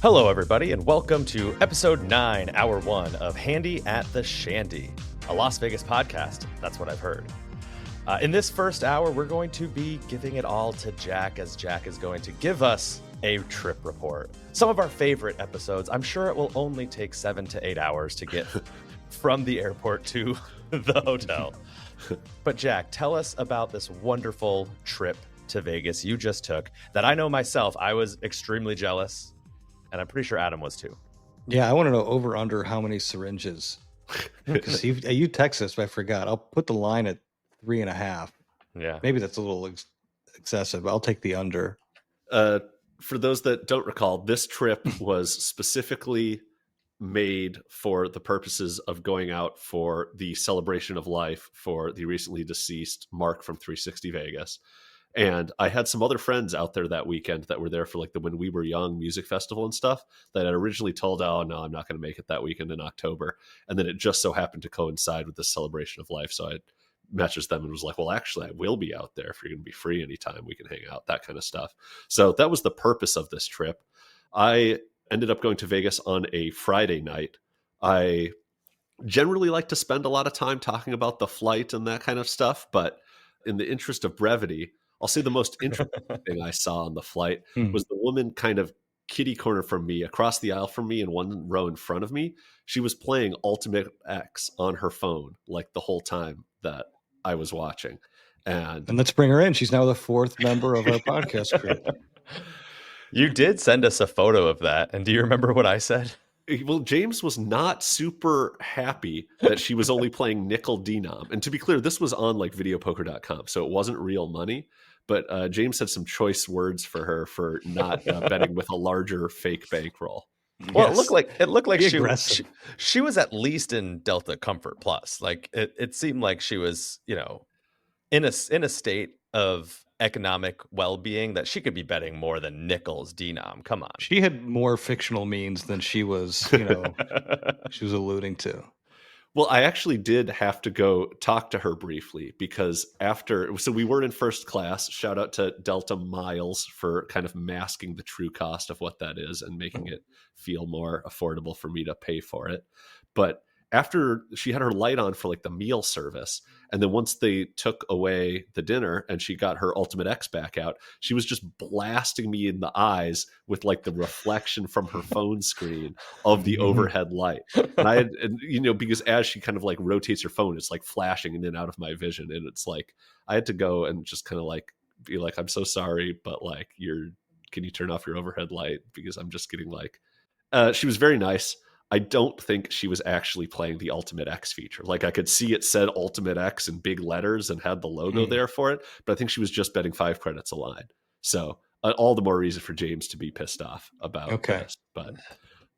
Hello, everybody, and welcome to episode 9, hour 1 of Handy at the Chandy, a Las Vegas podcast. That's what I've heard. In this first hour, we're going to be giving it all to Jack, as Jack is going to give us a trip report. Some of our favorite episodes. I'm sure it will only take 7 to 8 hours to get from the airport to the hotel. But Jack, tell us about this wonderful trip to Vegas you just took that I know myself, I was extremely jealous. And I'm pretty sure Adam was too. Yeah, I want to know over under how many syringes. Because you text us, but I forgot. I'll put the line at 3.5. Yeah. Maybe that's a little excessive. I'll take the under. For those that don't recall, this trip was specifically made for the purposes of going out for the celebration of life for the recently deceased Mark from 360 Vegas. And I had some other friends out there that weekend that were there for like the When We Were Young music festival and stuff that had originally told, oh, no, I'm not going to make it that weekend in October. And then it just so happened to coincide with the celebration of life. So I messaged them and was like, well, actually, I will be out there if you're going to be free anytime. We can hang out, that kind of stuff. So that was the purpose of this trip. I ended up going to Vegas on a Friday night. I generally like to spend a lot of time talking about the flight and that kind of stuff. But in the interest of brevity, I'll say the most interesting thing I saw on the flight was the woman kind of kitty corner from me, across the aisle from me, and one row in front of me. She was playing Ultimate X on her phone like the whole time that I was watching. And let's bring her in. She's now the 4th member of our podcast crew. You did send us a photo of that. And do you remember what I said? Well, James was not super happy that she was only playing nickel denom. And to be clear, this was on like videopoker.com, so it wasn't real money. But James had some choice words for her for not betting with a larger fake bankroll. Well, yes. it looked like she was at least in Delta Comfort Plus. Like it seemed like she was, in a state of economic well-being that she could be betting more than nickels denom. Come on. She had more fictional means than she was, she was alluding to. Well, I actually did have to go talk to her briefly because so we were in first class. Shout out to Delta Miles for kind of masking the true cost of what that is and making it feel more affordable for me to pay for it. But after she had her light on for like the meal service, and then once they took away the dinner and she got her Ultimate X back out, she was just blasting me in the eyes with like the reflection from her phone screen of the overhead light. And because as she kind of like rotates her phone, it's like flashing in and out of my vision. And it's like, I had to go and just kind of like be like, I'm so sorry, but like can you turn off your overhead light? Because I'm just getting like, she was very nice. I don't think she was actually playing the Ultimate X feature. Like I could see it said Ultimate X in big letters and had the logo there for it, but I think she was just betting 5 credits a line. So all the more reason for James to be pissed off about this. But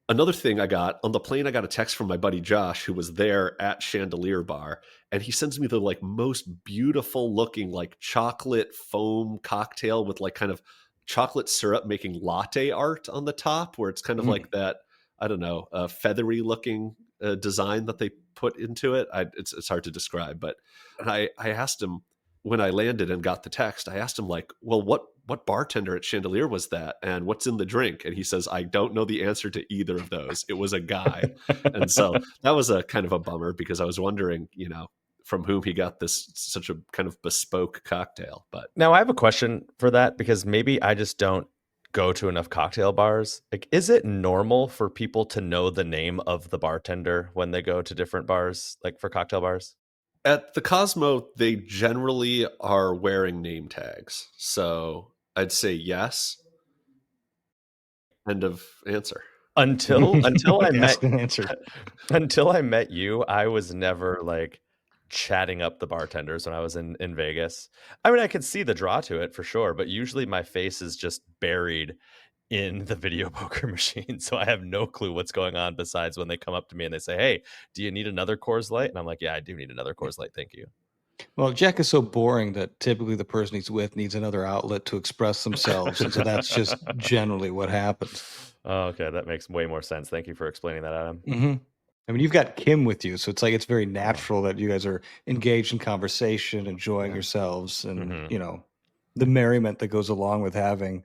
another thing I got on the plane, I got a text from my buddy Josh, who was there at Chandelier Bar, and he sends me the like most beautiful looking like chocolate foam cocktail with like kind of chocolate syrup making latte art on the top, where it's kind of like that. I don't know, feathery looking design that they put into it. It's hard to describe, but I asked him when I landed and got the text, I asked him like, well, what bartender at Chandelier was that? And what's in the drink? And he says, I don't know the answer to either of those. It was a guy. And so that was a kind of a bummer because I was wondering, from whom he got this such a kind of bespoke cocktail. But now I have a question for that because maybe I just don't go to enough cocktail bars. Like, is it normal for people to know the name of the bartender when they go to different bars, like for cocktail bars? At the Cosmo, they generally are wearing name tags. So I'd say yes. End of answer. Until I met you, I was never like chatting up the bartenders when I was in Vegas. I mean, I could see the draw to it for sure, but usually my face is just buried in the video poker machine. So I have no clue what's going on besides when they come up to me and they say, hey, do you need another Coors Light? And I'm like, yeah, I do need another Coors Light. Thank you. Well, Jack is so boring that typically the person he's with needs another outlet to express themselves. And so that's just generally what happens. Oh, okay. That makes way more sense. Thank you for explaining that, Adam. Mm-hmm. I mean, you've got Kim with you, so it's like it's very natural that you guys are engaged in conversation, enjoying yourselves, and the merriment that goes along with having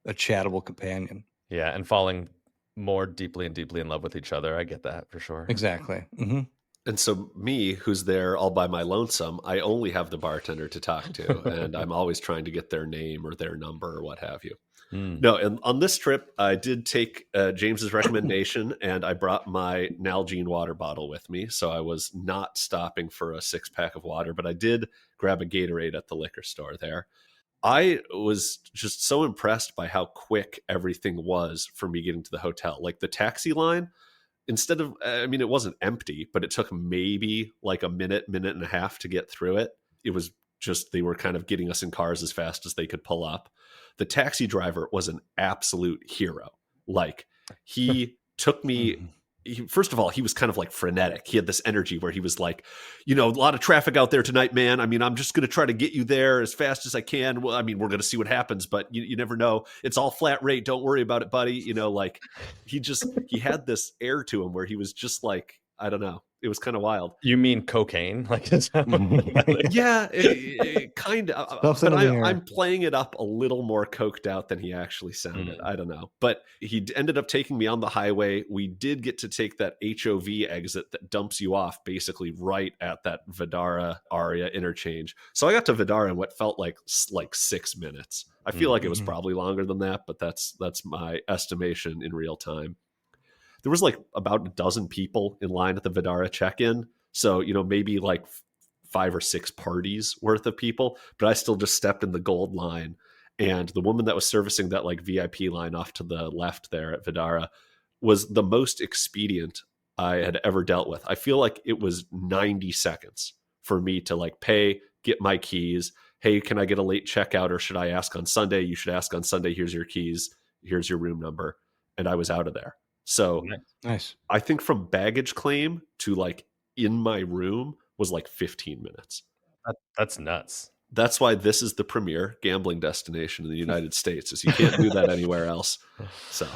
a chattable companion. Yeah, and falling more deeply and deeply in love with each other. I get that for sure. Exactly. Mm-hmm. And so me, who's there all by my lonesome, I only have the bartender to talk to, and I'm always trying to get their name or their number or what have you. No, and on this trip, I did take James's recommendation, and I brought my Nalgene water bottle with me. So I was not stopping for a 6-pack of water, but I did grab a Gatorade at the liquor store there. I was just so impressed by how quick everything was for me getting to the hotel. Like the taxi line, instead of, I mean, it wasn't empty, but it took maybe like a minute and a half to get through it. It was just, they were kind of getting us in cars as fast as they could pull up. The taxi driver was an absolute hero. Like he took me, first of all, he was kind of like frenetic. He had this energy where he was like, a lot of traffic out there tonight, man. I mean, I'm just going to try to get you there as fast as I can. Well, I mean, we're going to see what happens, but you never know. It's all flat rate. Don't worry about it, buddy. Like he had this air to him where he was just like, I don't know. It was kind of wild. You mean cocaine? Like, yeah, kind of. But I'm playing it up a little more coked out than he actually sounded. I don't know. But he ended up taking me on the highway. We did get to take that HOV exit that dumps you off basically right at that Vidara Aria interchange. So I got to Vidara in what felt like 6 minutes. I feel like it was probably longer than that, but that's my estimation in real time. There was like about a dozen people in line at the Vidara check-in. So, maybe like 5 or 6 parties worth of people, but I still just stepped in the gold line. And the woman that was servicing that like VIP line off to the left there at Vidara was the most expedient I had ever dealt with. I feel like it was 90 seconds for me to like pay, get my keys. Hey, can I get a late checkout or should I ask on Sunday? You should ask on Sunday. Here's your keys. Here's your room number. And I was out of there. So nice. I think from baggage claim to like in my room was like 15 minutes. That's nuts. That's why this is the premier gambling destination in the United States, is you can't do that anywhere else. So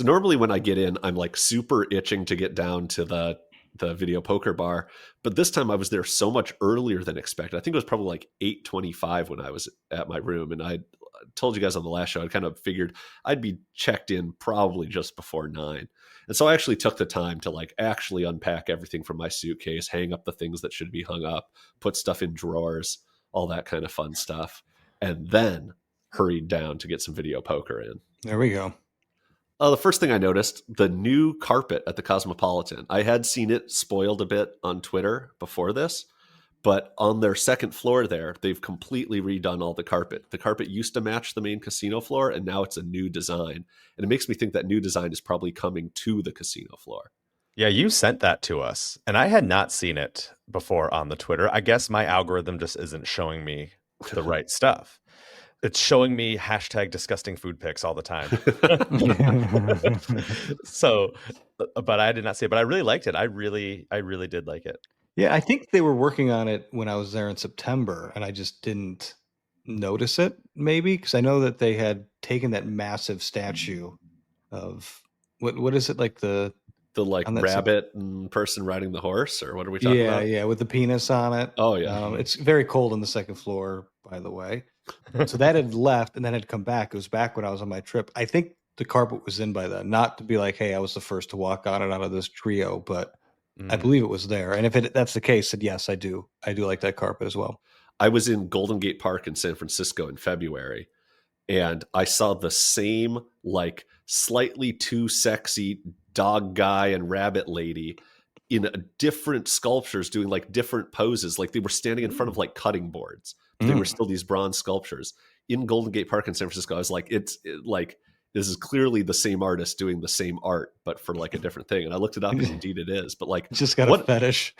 normally when I get in, I'm like super itching to get down to the video poker bar. But this time I was there so much earlier than expected. I think it was probably like 8:25 when I was at my room. And I told you guys on the last show, I kind of figured I'd be checked in probably just before 9. And so I actually took the time to like actually unpack everything from my suitcase, hang up the things that should be hung up, put stuff in drawers, all that kind of fun stuff. And then hurried down to get some video poker in. There we go. The first thing I noticed, the new carpet at the Cosmopolitan. I had seen it spoiled a bit on Twitter before this, but on their second floor there, they've completely redone all the carpet. The carpet used to match the main casino floor, and now it's a new design. And it makes me think that new design is probably coming to the casino floor. Yeah, you sent that to us, and I had not seen it before on the Twitter. I guess my algorithm just isn't showing me the right stuff. It's showing me #disgusting food pics all the time. So, but I did not see it, but I really liked it. I really did like it. Yeah, I think they were working on it when I was there in September, and I just didn't notice it, maybe, because I know that they had taken that massive statue of what is it, like the like rabbit and person riding the horse, or what are we talking about? Yeah, with the penis on it. Oh yeah. It's very cold on the second floor, by the way. So that had left and then had come back. It was back when I was on my trip. I think the carpet was in by then. Not to be like, hey, I was the first to walk on it out of this trio, but I believe it was there. And if that's the case, then yes, I do like that carpet as well. I was in Golden Gate Park in San Francisco in February, and I saw the same like slightly too sexy dog guy and rabbit lady in different sculptures doing like different poses. Like they were standing in front of like cutting boards. They were still these bronze sculptures in Golden Gate Park in San Francisco. I was like, like, this is clearly the same artist doing the same art, but for like a different thing. And I looked it up, and indeed it is. But like, it's just got a fetish.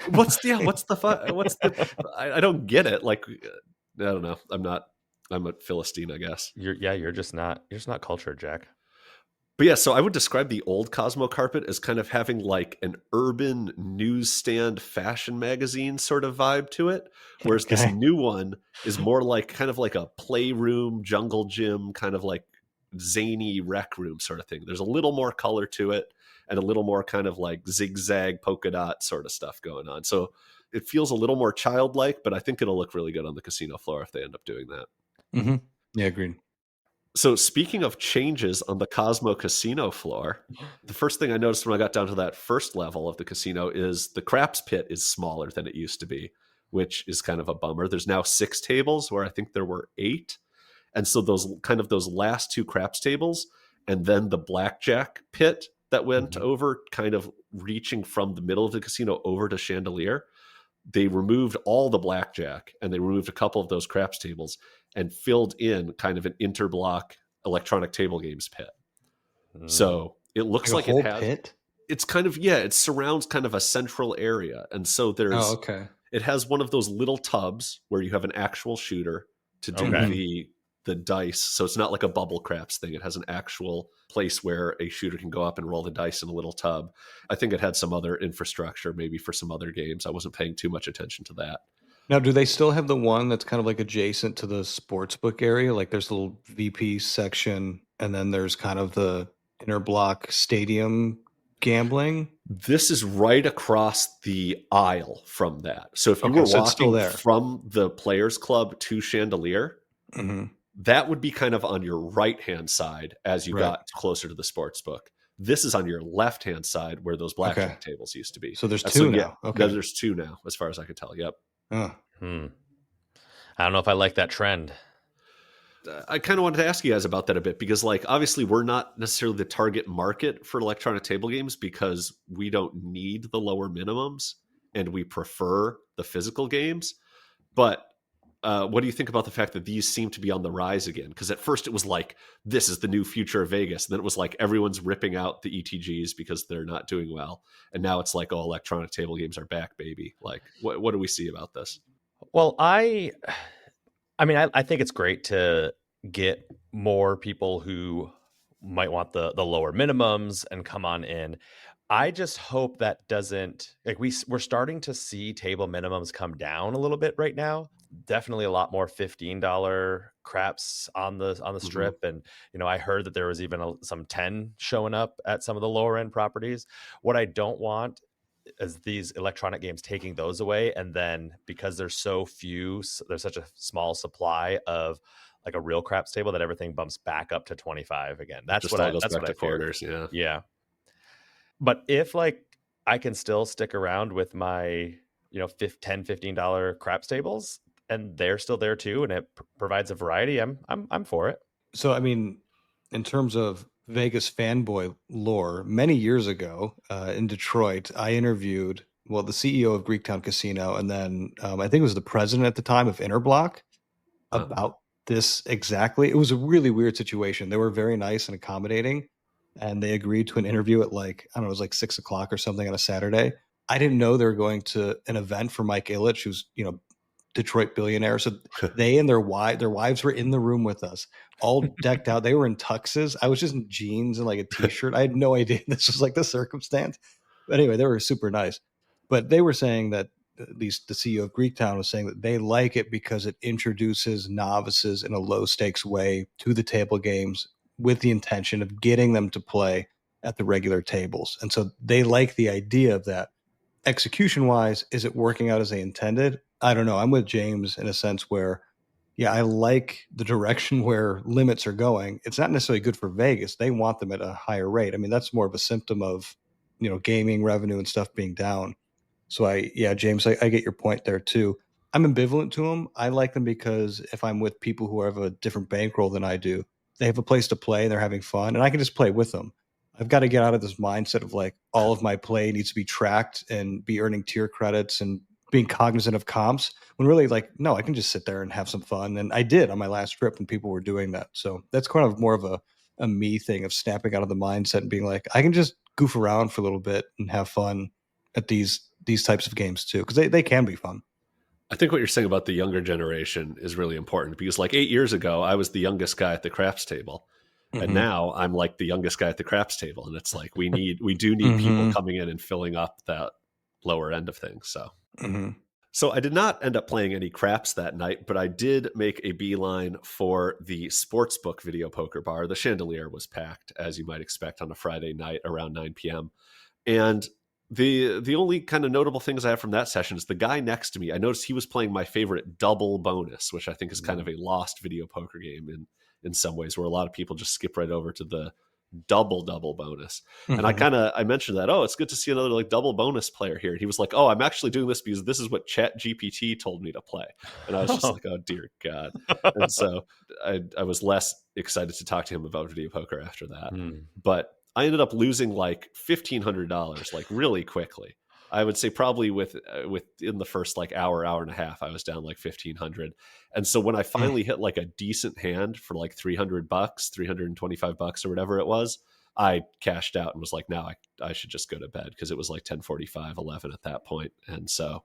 I don't get it. Like, I don't know. I'm a Philistine, I guess. You're just not cultured, Jack. But yeah, so I would describe the old Cosmo carpet as kind of having like an urban newsstand fashion magazine sort of vibe to it. Whereas this new one is more like kind of like a playroom, jungle gym, kind of like zany rec room sort of thing. There's a little more color to it and a little more kind of like zigzag polka dot sort of stuff going on. So it feels a little more childlike, but I think it'll look really good on the casino floor if they end up doing that. Mm-hmm. Yeah, agreed. So speaking of changes on the Cosmo Casino floor, the first thing I noticed when I got down to that first level of the casino is the craps pit is smaller than it used to be, which is kind of a bummer. There's now 6 tables where I think there were 8. And so those last 2 craps tables and then the blackjack pit that went over, kind of reaching from the middle of the casino over to Chandelier, they removed all the blackjack and they removed a couple of those craps tables and filled in kind of an interblock electronic table games pit. So it looks like a whole it has pit. it's kind of, yeah, it surrounds kind of a central area. And so there's it has one of those little tubs where you have an actual shooter to do the dice. So it's not like a bubble craps thing. It has an actual place where a shooter can go up and roll the dice in a little tub. I think it had some other infrastructure, maybe for some other games. I wasn't paying too much attention to that. Now, do they still have the one that's kind of like adjacent to the sports book area? Like there's a little VP section, and then there's kind of the interblock stadium gambling. This is right across the aisle from that. So if you were walking from the Players Club to Chandelier, that would be kind of on your right-hand side as you got closer to the sports book. This is on your left-hand side where those blackjack tables used to be. So there's 2 now. There's 2 now, as far as I could tell. Yep. I don't know if I like that trend. I kind of wanted to ask you guys about that a bit because, like, obviously we're not necessarily the target market for electronic table games because we don't need the lower minimums and we prefer the physical games. But what do you think about the fact that these seem to be on the rise again? Because at first it was like, this is the new future of Vegas. And then it was like everyone's ripping out the ETGs because they're not doing well. And now it's like, oh, electronic table games are back, baby. Like, what do we see about this? Well, I think it's great to get more people who might want the lower minimums and come on in. I just hope that doesn't, like, we're starting to see table minimums come down a little bit right now. Definitely a lot more $15 craps on the strip. And, I heard that there was even some 10 showing up at some of the lower end properties. What I don't want is these electronic games taking those away. And then because there's so few, there's such a small supply of like a real craps table that everything bumps back up to 25 again. That's what I quarters. Yeah. But if like I can still stick around with my, $10-15 craps tables and they're still there too, and it provides a variety, I'm for it. So, I mean, in terms of Vegas fanboy lore, many years ago in Detroit, I interviewed, the CEO of Greektown Casino, and then I think it was the president at the time of Interblock about this exactly. It was a really weird situation. They were very nice and accommodating, and they agreed to an interview at like, I don't know, it was like 6:00 or something on a Saturday. I didn't know they were going to an event for Mike Ilitch, who's, Detroit billionaire. So they and their wives were in the room with us, all decked out. They were in tuxes. I was just in jeans and like a t-shirt. I had no idea this was like the circumstance. But anyway, they were super nice. But they were saying that, at least the CEO of Greektown was saying that they like it because it introduces novices in a low stakes way to the table games with the intention of getting them to play at the regular tables. And so they like the idea of that. Execution wise, is it working out as they intended? I don't know. I'm with James in a sense where, I like the direction where limits are going. It's not necessarily good for Vegas. They want them at a higher rate. I mean, that's more of a symptom of, gaming revenue and stuff being down. So James, I get your point there too. I'm ambivalent to them. I like them because if I'm with people who have a different bankroll than I do, they have a place to play and they're having fun and I can just play with them. I've got to get out of this mindset of like all of my play needs to be tracked and be earning tier credits and being cognizant of comps, when really like, no, I can just sit there and have some fun. And I did on my last trip when people were doing that. So that's kind of more of a me thing of snapping out of the mindset and being like, I can just goof around for a little bit and have fun at these types of games too, because they can be fun. I think what you're saying about the younger generation is really important because like 8 years ago, I was the youngest guy at the craps table. And now I'm like the youngest guy at the craps table. And it's like, we do need people coming in and filling up that lower end of things. So, So I did not end up playing any craps that night, but I did make a beeline for the sportsbook video poker bar. The Chandelier was packed, as you might expect on a Friday night around 9 p.m. And the only kind of notable things I have from that session is the guy next to me. I noticed he was playing my favorite Double Bonus, which I think is kind of a lost video poker game in some ways, where a lot of people just skip right over to the double bonus. And I mentioned that, oh, it's good to see another like double bonus player here. And he was like, oh, I'm actually doing this because this is what Chat GPT told me to play. And I was just like, oh dear God. And so I was less excited to talk to him about video poker after that. But I ended up losing like $1,500 like really quickly. I would say probably within the first like hour and a half, I was down like 1,500. And so when I finally hit like a decent hand for like $300, $325 or whatever it was, I cashed out and was like, now I should just go to bed, because it was like 10:45, 11 at that point. And so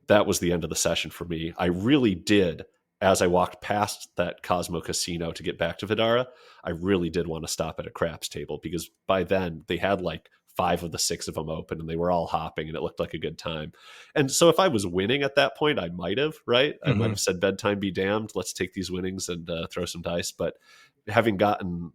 that was the end of the session for me. I really did, as I walked past that Cosmo Casino to get back to Vidara, I really did want to stop at a craps table, because by then they had like 5 of the 6 of them open and they were all hopping and it looked like a good time. And so if I was winning at that point, I might have, right? I might have said, bedtime be damned. Let's take these winnings and throw some dice. But having gotten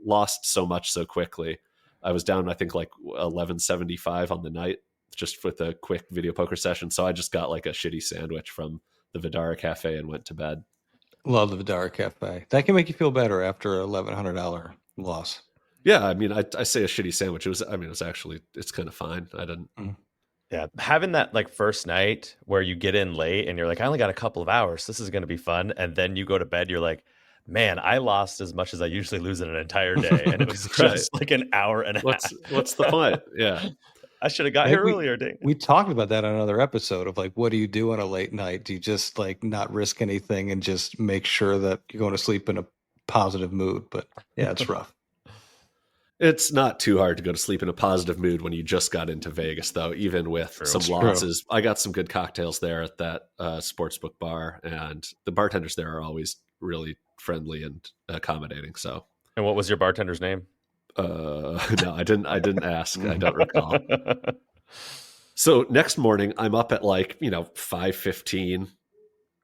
lost so much so quickly, I was down, I think like 1175 on the night, just with a quick video poker session. So I just got like a shitty sandwich from the Vidara Cafe and went to bed. Love the Vidara Cafe. That can make you feel better after a $1,100 loss. Yeah, I mean, I say a shitty sandwich. It's kind of fine. I didn't. Yeah, having that like first night where you get in late and you're like, I only got a couple of hours. This is going to be fun. And then you go to bed, you're like, man, I lost as much as I usually lose in an entire day. And it was just like an hour and a half. What's the point? Yeah. I should have got here earlier. Dang. We talked about that on another episode of like, what do you do on a late night? Do you just like not risk anything and just make sure that you're going to sleep in a positive mood? But yeah, it's rough. It's not too hard to go to sleep in a positive mood when you just got into Vegas, though, even with some losses. I got some good cocktails there at that sportsbook bar, and the bartenders there are always really friendly and accommodating. So, and what was your bartender's name? No, I didn't ask. I don't recall. So next morning, I'm up at like 5:15.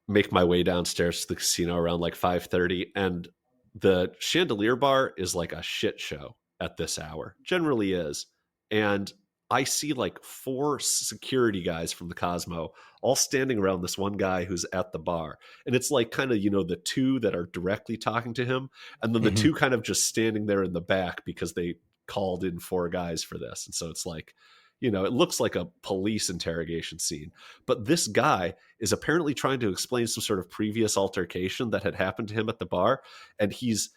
Make my way downstairs to the casino around like 5:30, and the Chandelier bar is like a shit show at this hour, generally is. And I see like 4 security guys from the Cosmo all standing around this one guy who's at the bar. And it's like kind of, the 2 that are directly talking to him, and then the 2 kind of just standing there in the back because they called in 4 guys for this. And so it's like, it looks like a police interrogation scene. But this guy is apparently trying to explain some sort of previous altercation that had happened to him at the bar. And he's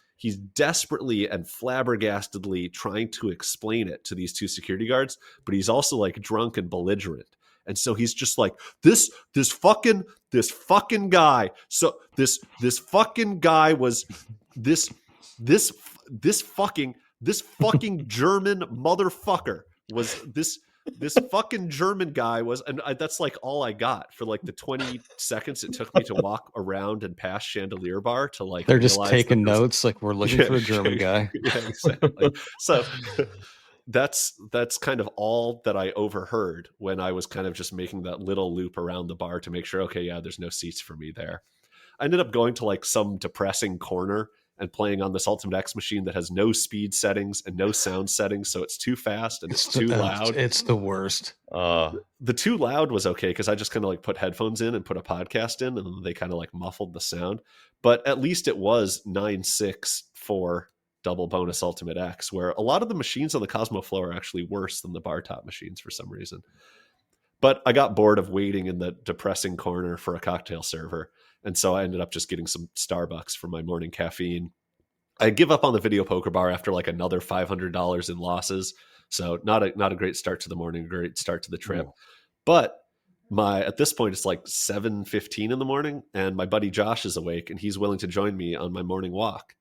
desperately and flabbergastedly trying to explain it to these 2 security guards, but he's also like drunk and belligerent. And so he's just like, this fucking guy. So this fucking guy was this fucking German motherfucker was this fucking German guy was, and that's like all I got for like the 20 seconds it took me to walk around and past Chandelier Bar to like. They're just taking notes, like we're looking for a German guy. Yeah, exactly. So that's kind of all that I overheard when I was kind of just making that little loop around the bar to make sure, okay, yeah, there's no seats for me there. I ended up going to like some depressing corner and playing on this Ultimate X machine that has no speed settings and no sound settings. So it's too fast and it's too loud. It's the worst. The too loud was okay, because I just kind of like put headphones in and put a podcast in, and they kind of like muffled the sound. But at least it was 9.6 for double bonus Ultimate X, where a lot of the machines on the Cosmo Flow are actually worse than the bar top machines for some reason. But I got bored of waiting in the depressing corner for a cocktail server. And so I ended up just getting some Starbucks for my morning caffeine. I give up on the video poker bar after like another $500 in losses. So not a great start to the morning, great start to the trip. Oh. But at this point, it's like 7:15 in the morning, and my buddy Josh is awake and he's willing to join me on my morning walk.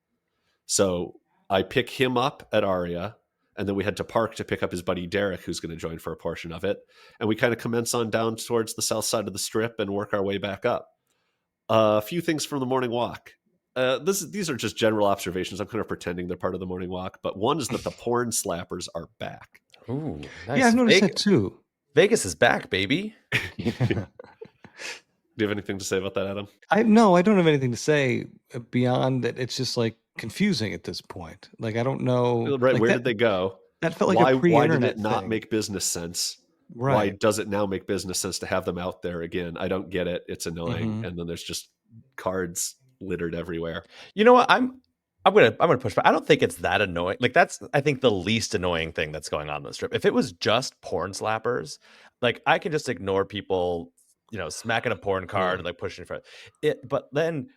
So I pick him up at Aria, and then we head to Park to pick up his buddy Derek, who's going to join for a portion of it. And we kind of commence on down towards the south side of the strip and work our way back up. A few things from the morning walk. These are just general observations. I'm kind of pretending they're part of the morning walk. But one is that the porn slappers are back. Ooh, nice. Yeah, I've noticed that too. Vegas is back, baby. Do you have anything to say about that, Adam? I don't have anything to say beyond that. It's just like confusing at this point. Like, I don't know. Right. Like where did they go? That felt like a pre-internet Why did it not thing. make business sense? Right. Why does it now make business sense to have them out there again? I don't get it. It's annoying. Mm-hmm. And then there's just cards littered everywhere. You know what? I'm gonna push back. I don't think it's that annoying. Like that's I think the least annoying thing that's going on in the strip. If it was just porn slappers, like I can just ignore people, smacking a porn card and like pushing in front. But then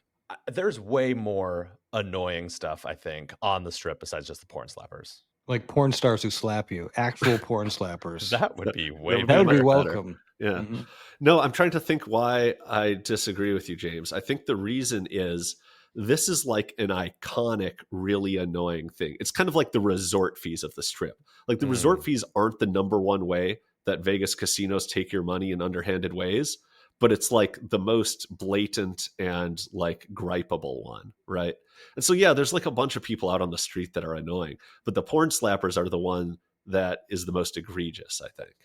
there's way more annoying stuff I think on the strip besides just the porn slappers. Like porn stars who slap you, actual porn slappers. That would be way That would be much welcome. better. Yeah. Mm-hmm. No, I'm trying to think why I disagree with you, James. I think the reason is this is like an iconic, really annoying thing. It's kind of like the resort fees of the strip. Like the resort fees aren't the number one way that Vegas casinos take your money in underhanded ways, but it's like the most blatant and like gripeable one, right? And so, yeah, there's like a bunch of people out on the street that are annoying, but the porn slappers are the one that is the most egregious, I think.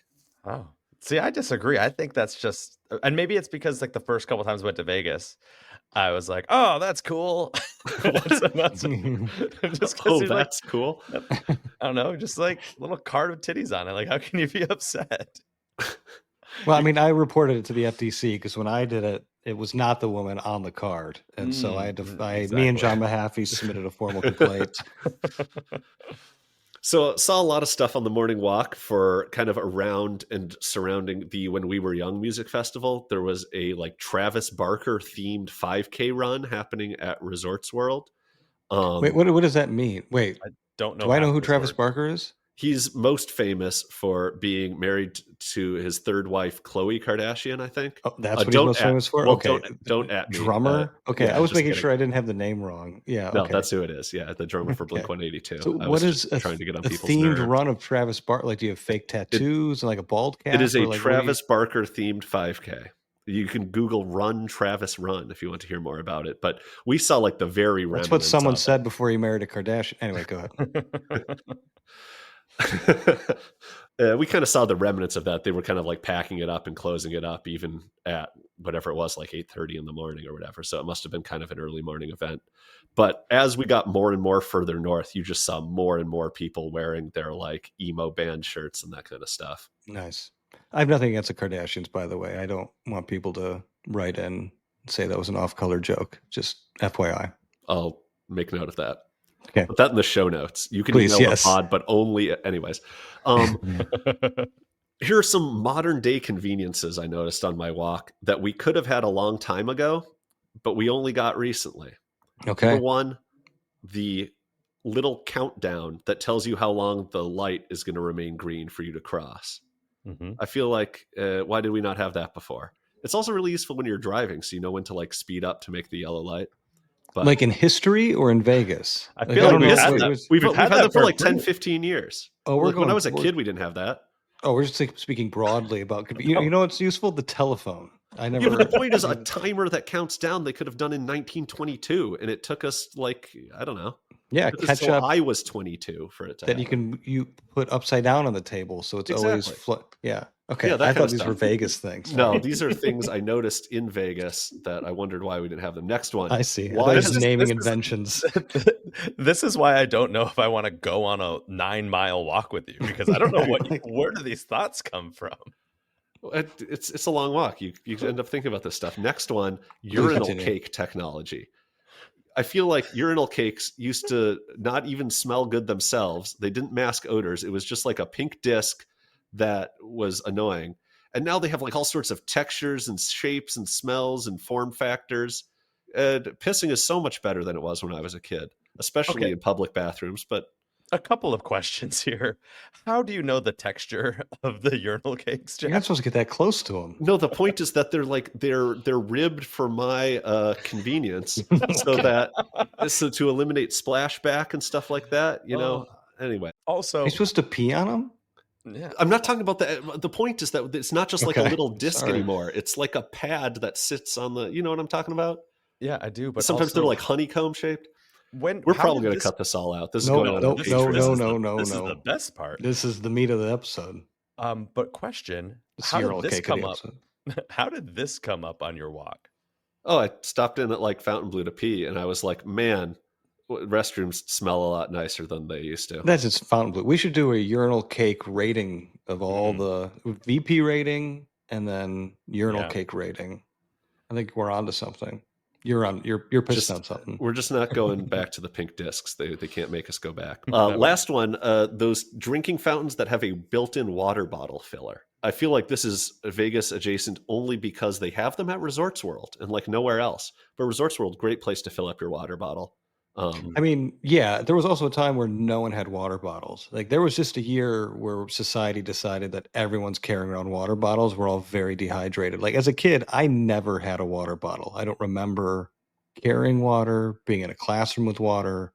Oh, see, I disagree. I think that's just, and maybe it's because like the first couple times I went to Vegas, I was like, "Oh, that's cool." That's just Oh, like, that's cool. I don't know, just like little card with titties on it. Like, how can you be upset? Well, I mean, I reported it to the FTC because when I did it, it was not the woman on the card, and so I had to. Me and John Mahaffey submitted a formal complaint. So saw a lot of stuff on the morning walk for kind of around and surrounding the When We Were Young music festival. There was a like Travis Barker themed 5K run happening at Resorts World. Wait, what does that mean? Wait, I don't know. do I know who Travis Barker is? He's most famous for being married to his third wife, Khloe Kardashian, I think. Oh, that's what he's most famous for? Well, okay. Don't at me. Drummer? Okay, yeah, I was making kidding. sure I didn't have the name wrong. Yeah, No, okay. that's who it is. Yeah, the drummer for Blink-182. So what is trying to get on a people's themed nerves. run of Travis Barker? Like, do you have fake tattoos and like a bald cap? It is a like, Travis Barker themed 5K. You can Google "Run Travis Run" if you want to hear more about it. But we saw like the very That's what someone said before he married a Kardashian. Anyway, go ahead. We kind of saw the remnants of that. They were kind of like packing it up and closing it up, even at whatever it was, like 8:30 in the morning or whatever. So it must have been kind of an early morning event. But as we got more and more further north, you just saw more and more people wearing their like emo band shirts and that kind of stuff. Nice. I have nothing against the Kardashians, by the way. I don't want people to write in and say that was an off-color joke. Just FYI. I'll make note of that. Okay. Put that in the show notes. You can Please, email yes. the pod, but only anyways. Here are some modern day conveniences I noticed on my walk that we could have had a long time ago, but we only got recently. Okay. Number one, the little countdown that tells you how long the light is going to remain green for you to cross. Mm-hmm. I feel like, why did we not have that before? It's also really useful when you're driving, so you know when to like speed up to make the yellow light. But like in history or in Vegas? I feel like we've had that for like 10, 15 years. Oh, when I was a kid, we didn't have that. Oh, we're just speaking broadly about, you know what's useful? The telephone. I never. Yeah, but the point is a timer that counts down they could have done in 1922, and it took us like, I don't know. Yeah, catch up. I was 22 for it to that happen. you put upside down on the table, so it's always yeah. Okay, Yeah, I thought these were Vegas things. No, these are things I noticed in Vegas that I wondered why we didn't have them. Next one. I see. Why is naming inventions? This is why I don't know if I want to go on a 9-mile walk with you, because I don't know where do these thoughts come from. It's a long walk. You end up thinking about this stuff. Next one, urinal cake technology. I feel like urinal cakes used to not even smell good themselves. They didn't mask odors. It was just like a pink disc that was annoying. And now they have like all sorts of textures and shapes and smells and form factors. Pissing is so much better than it was when I was a kid, especially in public bathrooms. But a couple of questions here. How do you know the texture of the urinal cakes, Jeff? You're not supposed to get that close to them. No, the point is that they're ribbed for my convenience, so to eliminate splashback and stuff like that. You know. Anyway, also, you're supposed to pee on them. Yeah, I'm not talking about that. The point is that it's not just like a little disc anymore. It's like a pad that sits on the. You know what I'm talking about? Yeah, I do. But sometimes they're like honeycomb shaped. We're probably going to cut this all out. This is going no. This is the best part. This is the meat of the episode. But question: How did this come up? How did this come up on your walk? Oh, I stopped in at like Fontainebleau to pee, and I was like, man, restrooms smell a lot nicer than they used to. That's just Fontainebleau. We should do a urinal cake rating of all the VP rating and then urinal cake rating. I think we're onto something. You're pissed Just on something. we're just not going back to the pink discs. They can't make us go back. That would- Last one, those drinking fountains that have a built-in water bottle filler. I feel like this is Vegas adjacent only because they have them at Resorts World and like nowhere else. But Resorts World, great place to fill up your water bottle. I mean, yeah, there was also a time where no one had water bottles. Like there was just a year where society decided that everyone's carrying around water bottles. We're all very dehydrated. Like as a kid, I never had a water bottle. I don't remember carrying water, being in a classroom with water.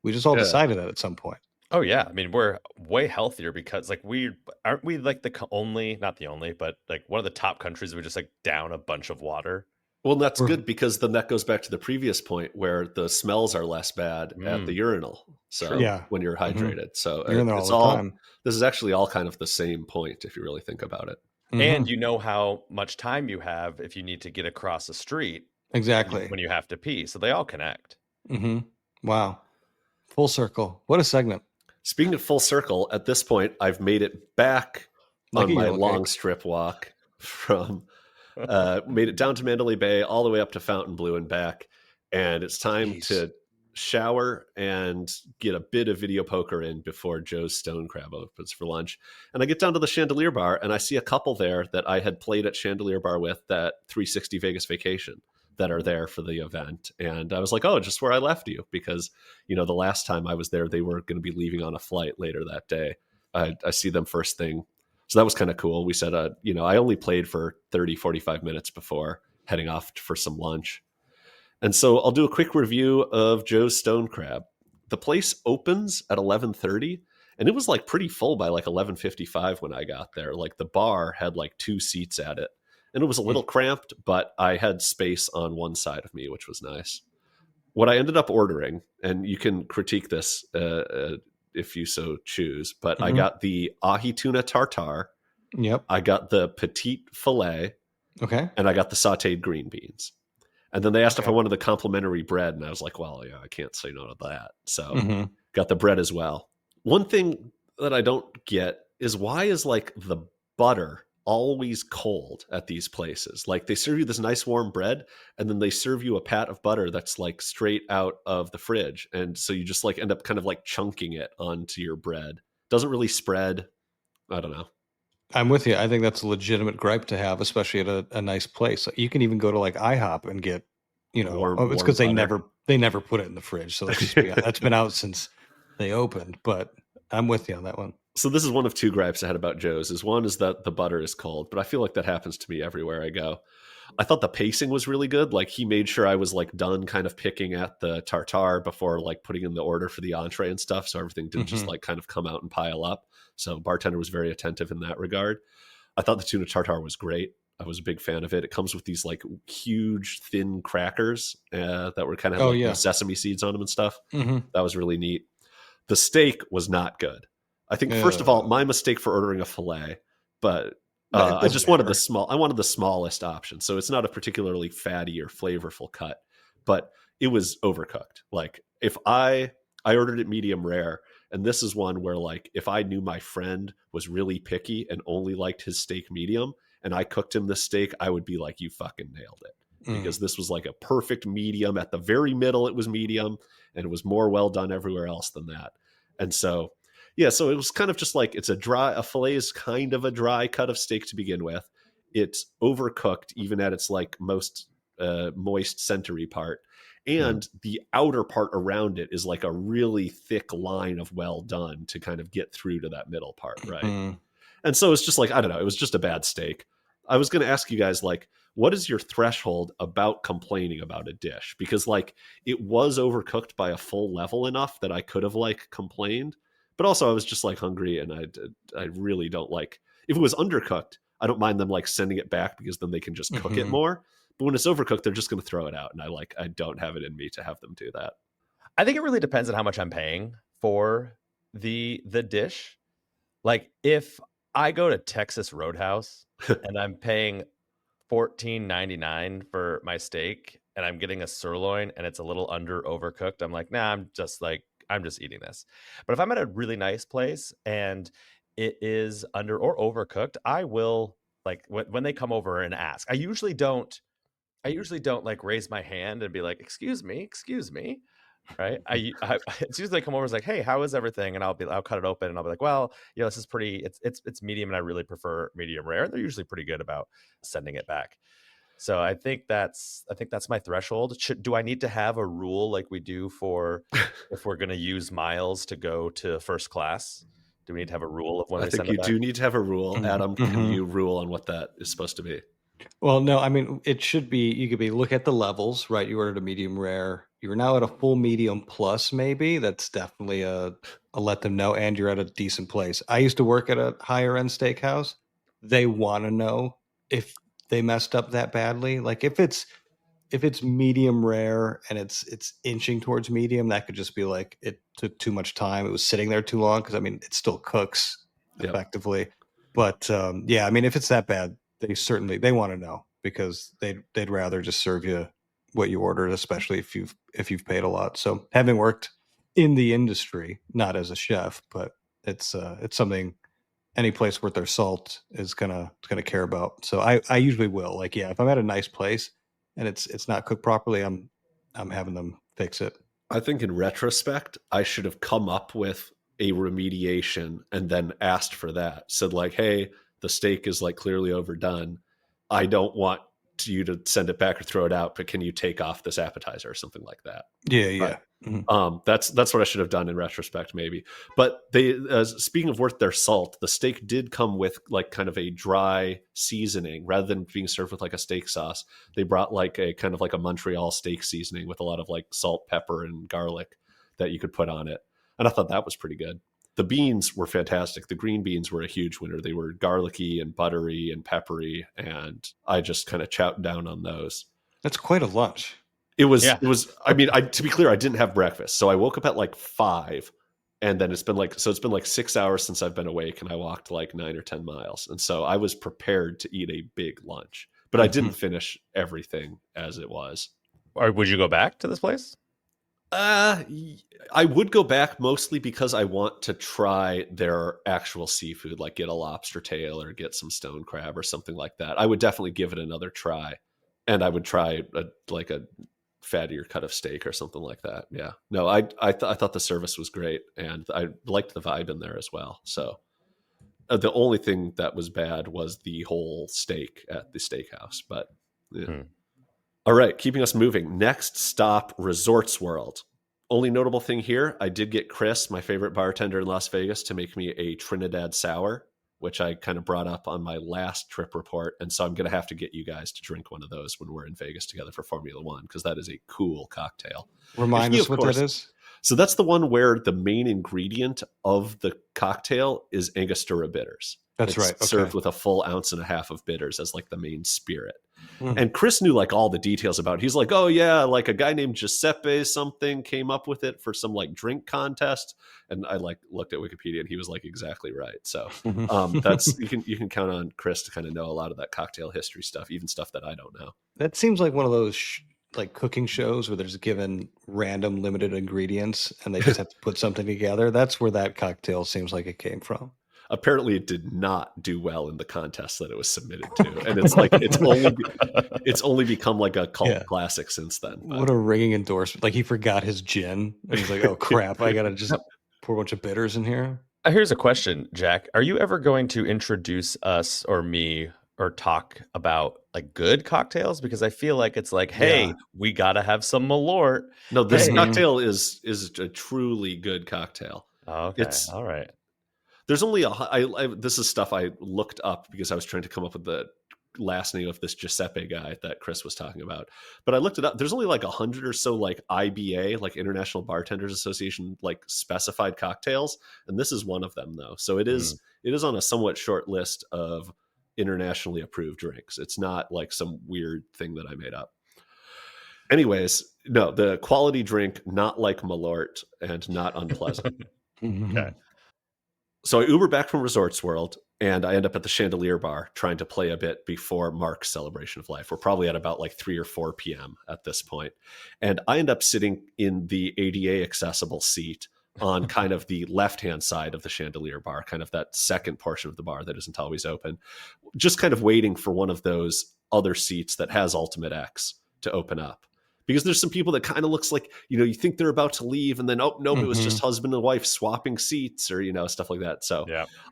We just all Yeah. decided that at some point. Oh yeah, I mean we're way healthier because like we aren't we like the only, not the only, but like one of the top countries we just like down a bunch of water. Well, that's We're- good because then that goes back to the previous point where the smells are less bad at the urinal. So True. Yeah. when you're Mhm. hydrated, so You're in there all it's the all. time. This is actually all kind of the same point if you really think about it. And Mhm. you know how much time you have if you need to get across the street Exactly. when you have to pee. So they all connect. Hmm. Wow. Full circle. What a segment. Speaking of full circle, at this point, I've made it back Like on a my yellow long cake. strip walk from made it down to Mandalay Bay, all the way up to Fontainebleau and back. And it's time Jeez. to shower and get a bit of video poker in before Joe's Stone Crab opens for lunch. And I get down to the Chandelier Bar and I see a couple there that I had played at Chandelier Bar with that 360 Vegas Vacation that are there for the event. And I was like, oh, just where I left you, because, you know, the last time I was there, they were going to be leaving on a flight later that day. I see them first thing. So that was kind of cool. We said, you know, I only played for 30, 45 minutes before heading off for some lunch. And so I'll do a quick review of Joe's Stone Crab. The place opens at 11:30, and it was like pretty full by like 11:55 when I got there. Like the bar had like 2 seats at it, and it was a little cramped, but I had space on one side of me, which was nice. What I ended up ordering, and you can critique this if you so choose, but I Mhm. got the ahi tuna tartare, Yep. I got the petite filet, Okay. and I got the sauteed green beans. And then they asked if Okay. I wanted the complimentary bread, and I was like, well, yeah, I can't say no to that. So Hmm. got the bread as well. One thing that I don't get is why is like the butter always cold at these places? Like they serve you this nice warm bread, and then they serve you a pat of butter that's like straight out of the fridge. And so you just like end up kind of like chunking it onto your bread. Doesn't really spread. I don't know. I'm with you. I think that's a legitimate gripe to have, especially at a nice place. You can even go to like IHOP and get, you know, Warm it's because butter. they never put it in the fridge. So let's just be honest. That's been out since they opened. But I'm with you on that one. So this is one of 2 gripes I had about Joe's. Is one is that the butter is cold, but I feel like that happens to me everywhere I go. I thought the pacing was really good. Like he made sure I was like done kind of picking at the tartare before like putting in the order for the entree and stuff. So everything didn't just Mhm. like kind of come out and pile up. So bartender was very attentive in that regard. I thought the tuna tartare was great. I was a big fan of it. It comes with these like huge thin crackers that were kind of Oh like yeah. sesame seeds on them and stuff. Hmm. That was really neat. The steak was not good. I think first of all, my mistake for ordering a fillet, but I just wanted the small. I wanted the smallest option, so it's not a particularly fatty or flavorful cut, but it was overcooked. Like if I ordered it medium rare, and this is one where like if I knew my friend was really picky and only liked his steak medium, and I cooked him this steak, I would be like, you fucking nailed it. Because this was like a perfect medium. At the very middle, it was medium, and it was more well done everywhere else than that. And so, yeah, so it was kind of just like a fillet is kind of a dry cut of steak to begin with. It's overcooked, even at its like most moist centery part. And the outer part around it is like a really thick line of well done to kind of get through to that middle part, right? And so it's just like, I don't know, it was just a bad steak. I was going to ask you guys, like, what is your threshold about complaining about a dish? Because, like, it was overcooked by a full level enough that I could have, like, complained. But also, I was just, like, hungry, and I really don't like... If it was undercooked, I don't mind them, like, sending it back because then they can just cook it more. But when it's overcooked, they're just going to throw it out. And I don't have it in me to have them do that. I think it really depends on how much I'm paying for the dish. Like if I go to Texas Roadhouse and I'm paying $14.99 for my steak and I'm getting a sirloin and it's a little under overcooked, I'm like, nah, I'm just eating this. But if I'm at a really nice place and it is under or overcooked, I will, like when they come over and ask. I usually don't I usually don't like raise my hand and be like, excuse me. Right. It's usually come over as like, hey, how is everything? And I'll cut it open and I'll be like, well, this is pretty, it's medium and I really prefer medium rare. And they're usually pretty good about sending it back. So I think that's my threshold. Do I need to have a rule like we do for if we're going to use miles to go to first class? Do we need to have a rule of when I we think send you it back? do need to have a rule. Adam, can Mhm. you rule on what that is supposed to be? Well, no, I mean, it should be, you could be, look at the levels, right? You ordered a medium rare. You're now at a full medium plus, maybe. That's definitely a let them know. And you're at a decent place. I used to work at a higher end steakhouse. They want to know if they messed up that badly. Like if it's medium rare and it's inching towards medium, that could just be like it took too much time. It was sitting there too long because I mean it still cooks Yep. effectively. But yeah, I mean if it's that bad, they want to know because they'd rather just serve you what you ordered, especially if you've paid a lot. So having worked in the industry, not as a chef, but it's something any place worth their salt is gonna care about. So I usually will, like, yeah, if I'm at a nice place and it's not cooked properly, I'm having them fix it. I think in retrospect, I should have come up with a remediation and then asked for that. Said like, hey, the steak is like clearly overdone. I don't want you to send it back or throw it out, but can you take off this appetizer or something like that? Yeah. Right. That's what I should have done in retrospect, maybe. But they, speaking of worth their salt, the steak did come with like kind of a dry seasoning rather than being served with like a steak sauce. They brought like a kind of like a Montreal steak seasoning with a lot of like salt, pepper, and garlic that you could put on it, and I thought that was pretty good. The beans were fantastic. The green beans were a huge winner. They were garlicky and buttery and peppery, and I just kind of chowed down on those. That's quite a lunch. It was, Yeah. I mean, to be clear, I didn't have breakfast. So I woke up at like 5, and then it's been like 6 hours since I've been awake, and I walked like 9 or 10 miles. And so I was prepared to eat a big lunch, but I didn't finish everything as it was. Or would you go back to this place? I would go back mostly because I want to try their actual seafood, like get a lobster tail or get some stone crab or something like that. I would definitely give it another try, and I would try a fattier cut of steak or something like that. Yeah, no, I thought the service was great, and I liked the vibe in there as well. So the only thing that was bad was the whole steak at the steakhouse. But yeah. All right, keeping us moving. Next stop, Resorts World. Only notable thing here, I did get Chris, my favorite bartender in Las Vegas, to make me a Trinidad Sour, which I kind of brought up on my last trip report. And so I'm going to have to get you guys to drink one of those when we're in Vegas together for Formula One, because that is a cool cocktail. Remind us what that is. So that's the one where the main ingredient of the cocktail is Angostura bitters. That's it's right. Okay. Served with a full ounce and a half of bitters as like the main spirit. And Chris knew like all the details about it. He's like, oh yeah, like a guy named Giuseppe something came up with it for some like drink contest. And I like looked at Wikipedia and he was like exactly right. So that's you can count on Chris to kind of know a lot of that cocktail history stuff, even stuff that I don't know. That seems like one of those like cooking shows where there's given random limited ingredients and they just have to put something together. That's where that cocktail seems like it came from. Apparently it did not do well in the contest that it was submitted to, and it's like it's only become like a cult classic since then. But. What a ringing endorsement. Like he forgot his gin and he's like, oh crap, I gotta just pour a bunch of bitters in here. Here's a question, Jack. Are you ever going to introduce us or me or talk about like good cocktails? Because I feel like it's like, hey, we gotta have some Malort. No, this cocktail is a truly good cocktail. Oh, okay. It's all right. There's only this is stuff I looked up because I was trying to come up with the last name of this Giuseppe guy that Chris was talking about. But I looked it up. There's only like 100 or so like IBA, like International Bartenders Association, like specified cocktails. And this is one of them though. So it is on a somewhat short list of internationally approved drinks. It's not like some weird thing that I made up. Anyways, no, the quality drink, not like Malort and not unpleasant. Okay. So I Uber back from Resorts World, and I end up at the Chandelier Bar trying to play a bit before Mark's celebration of life. We're probably at about like 3 or 4 p.m. at this point. And I end up sitting in the ADA accessible seat on kind of the left-hand side of the Chandelier Bar, kind of that second portion of the bar that isn't always open, just kind of waiting for one of those other seats that has Ultimate X to open up. Because there's some people that kind of looks like, you think they're about to leave and then, oh, nope, it was just husband and wife swapping seats or, stuff like that. So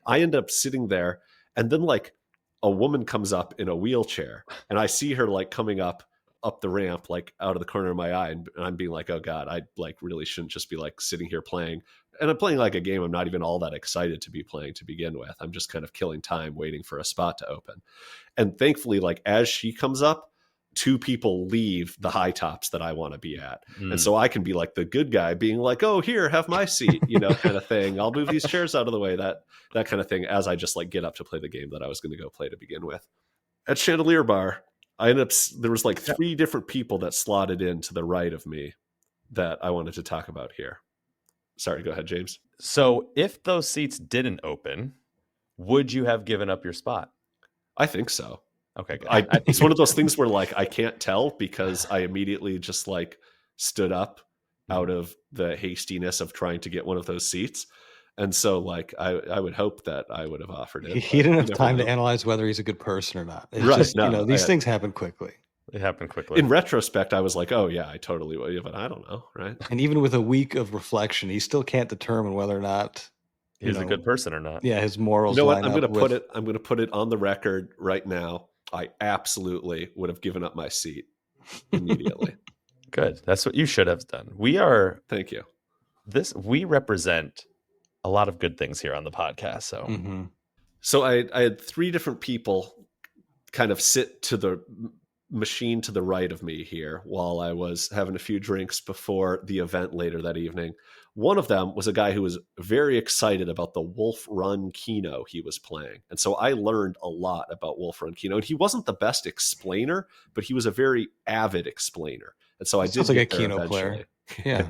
I end up sitting there, and then like a woman comes up in a wheelchair, and I see her like coming up the ramp, like out of the corner of my eye. And I'm being like, oh God, I like really shouldn't just be like sitting here playing. And I'm playing like a game I'm not even all that excited to be playing to begin with. I'm just kind of killing time waiting for a spot to open. And thankfully, like as she comes up, 2 people leave the high tops that I want to be at. And so I can be like the good guy being like, oh, here, have my seat, kind of thing. I'll move these chairs out of the way, that kind of thing, as I just like get up to play the game that I was going to go play to begin with. At Chandelier Bar, there was like 3 different people that slotted in to the right of me that I wanted to talk about here. Sorry, go ahead, James. So if those seats didn't open, would you have given up your spot? I think so. Okay, good. It's one of those things where like I can't tell because I immediately just like stood up out of the hastiness of trying to get one of those seats. And so like I would hope that I would have offered it. He didn't have time to analyze whether he's a good person or not. It's right. just, these things happen quickly. It happened quickly. In retrospect, I was like, oh yeah, I totally would, but I don't know, right? And even with a week of reflection, he still can't determine whether or not he's a good person or not. Yeah, his morals. You know what? I'm going to put it on the record right now. I absolutely would have given up my seat immediately. Good. That's what you should have done. Thank you. We represent a lot of good things here on the podcast. So, So I had 3 different people kind of sit to the machine to the right of me here while I was having a few drinks before the event later that evening. One of them was a guy who was very excited about the Wolf Run Keno he was playing. And so I learned a lot about Wolf Run Keno. And he wasn't the best explainer, but he was a very avid explainer. And so I did like a Keno player. Yeah.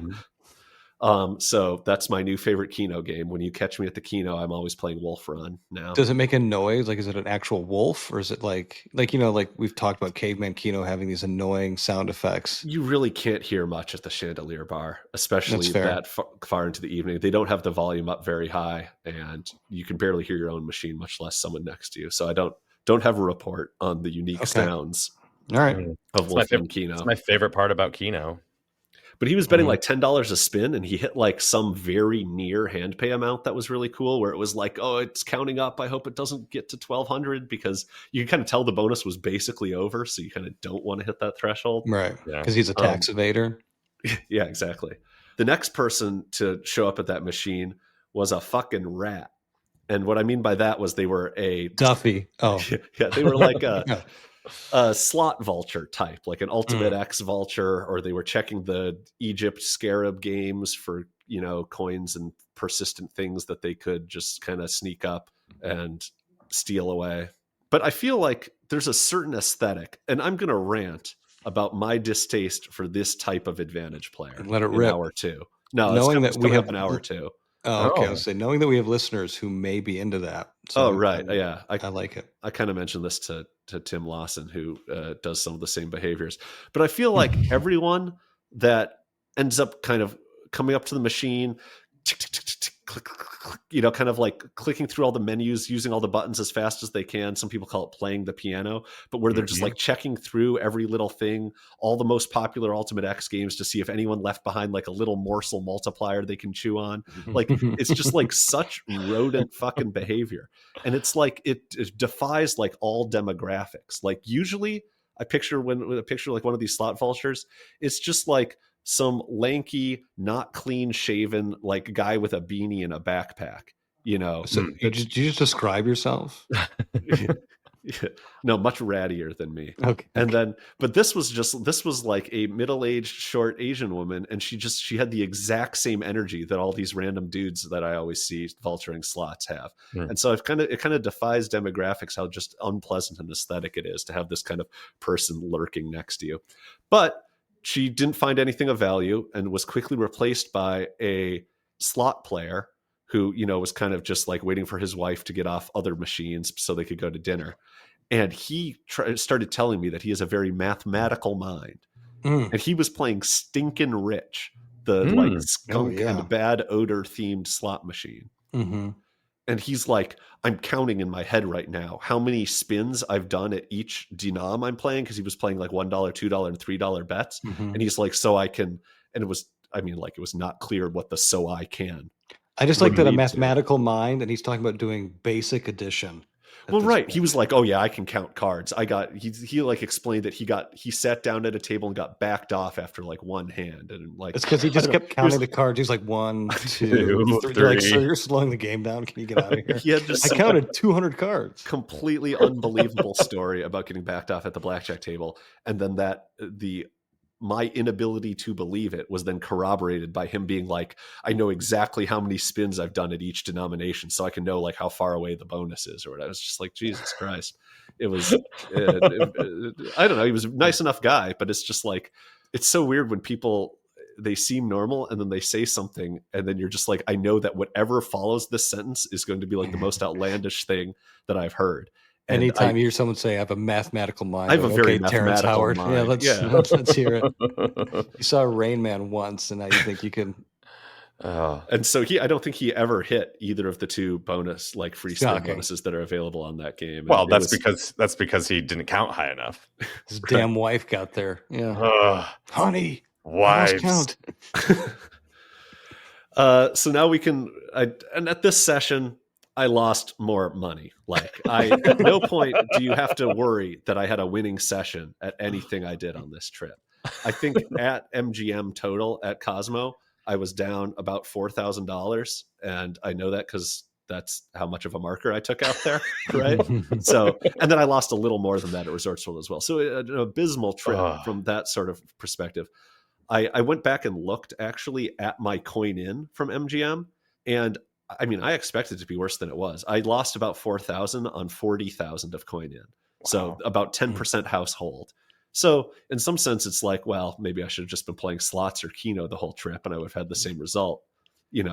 So that's my new favorite Keno game. When you catch me at the Keno, I'm always playing Wolf Run now. Does it make a noise? Like, is it an actual wolf, or is it like we've talked about Caveman Keno having these annoying sound effects? You really can't hear much at the Chandelier Bar, especially that far into the evening. They don't have the volume up very high, and you can barely hear your own machine, much less someone next to you. So I don't have a report on the unique sounds. All right. Of Wolf Run Keno. It's my favorite part about Keno. But he was betting like $10 a spin, and he hit like some very near hand pay amount that was really cool, where it was like, oh, it's counting up. I hope it doesn't get to 1,200, because you can kind of tell the bonus was basically over. So you kind of don't want to hit that threshold. Right. Because he's a tax evader. Yeah, exactly. The next person to show up at that machine was a fucking rat. And what I mean by that was they were a Duffy. Oh, yeah, they were like a slot vulture type, like an Ultimate X vulture, or they were checking the Egypt Scarab games for, coins and persistent things that they could just kind of sneak up and steal away. But I feel like there's a certain aesthetic, and I'm going to rant about my distaste for this type of advantage player. Let it rip. Hour 2. No, knowing that we have an hour 2. Oh, okay. I was saying, knowing that we have listeners who may be into that. So right. Yeah. I like it. I kind of mentioned this to Tim Lawson, who does some of the same behaviors. But I feel like everyone that ends up kind of coming up to the machine, tick, tick, tick, tick, tick, click, click, click, kind of like clicking through all the menus, using all the buttons as fast as they can. Some people call it playing the piano, but where they're just like checking through every little thing, all the most popular Ultimate X games to see if anyone left behind like a little morsel multiplier they can chew on. Like, it's just like such rodent fucking behavior. And it's like, it defies like all demographics. Like usually I picture like one of these slot vultures, it's just like some lanky, not clean shaven, like guy with a beanie and a backpack, So did you just describe yourself? No, much rattier than me. Okay. And but this was like a middle-aged, short Asian woman, and she had the exact same energy that all these random dudes that I always see vulturing slots have. And so it kind of defies demographics how just unpleasant and aesthetic it is to have this kind of person lurking next to you. But she didn't find anything of value and was quickly replaced by a slot player who, was kind of just like waiting for his wife to get off other machines so they could go to dinner. And he started telling me that he has a very mathematical mind. And he was playing Stinkin' Rich, the like skunk and bad odor themed slot machine. And he's like, I'm counting in my head right now how many spins I've done at each denom I'm playing, because he was playing like $1, $2, and $3 bets. Mhm. And he's like, so I can, and it was, I mean, like, it was not clear what the so I can. I just would like that a lead to. mathematical mind, and he's talking about doing basic addition. Well, right. He was like, oh yeah, I can count cards. He like explained that he sat down at a table and got backed off after like one hand. And like, It's because he just kept counting the cards. He's like 1, 2, 3. They're like, so you're slowing the game down. Can you get out of here? He had just I counted 200 cards. Completely unbelievable story about getting backed off at the blackjack table. And then my inability to believe it was then corroborated by him being like, I know exactly how many spins I've done at each denomination, so I can know like how far away the bonus is or whatever. I was just like, Jesus Christ. It was, I don't know. He was a nice enough guy, but it's just like, it's so weird when people, they seem normal and then they say something and then you're just like, I know that whatever follows this sentence is going to be like the most outlandish thing that I've heard. And anytime you hear someone say, I have a mathematical mind, I have a very Terrence mathematical Howard. mind. Let's hear it. You saw Rain Man once, and now you think you can. And so I don't think he ever hit either of the two bonus, like free spin bonuses that are available on that game. Well, that's because he didn't count high enough. His damn wife got there. Yeah, honey, wives. Count. So now we can. And at this session, I lost more money. Like at no point do you have to worry that I had a winning session at anything I did on this trip. I think at MGM total at Cosmo, I was down about $4,000. And I know that because that's how much of a marker I took out there. Right. So, and then I lost a little more than that at Resorts World as well. So an abysmal trip from that sort of perspective. I went back and looked actually at my coin in from MGM, and I mean, I expected it to be worse than it was. I lost about 4,000 on 40,000 of coin in. Wow. So about 10% household. So in some sense, it's like, well, maybe I should have just been playing slots or Keno the whole trip and I would have had the same result,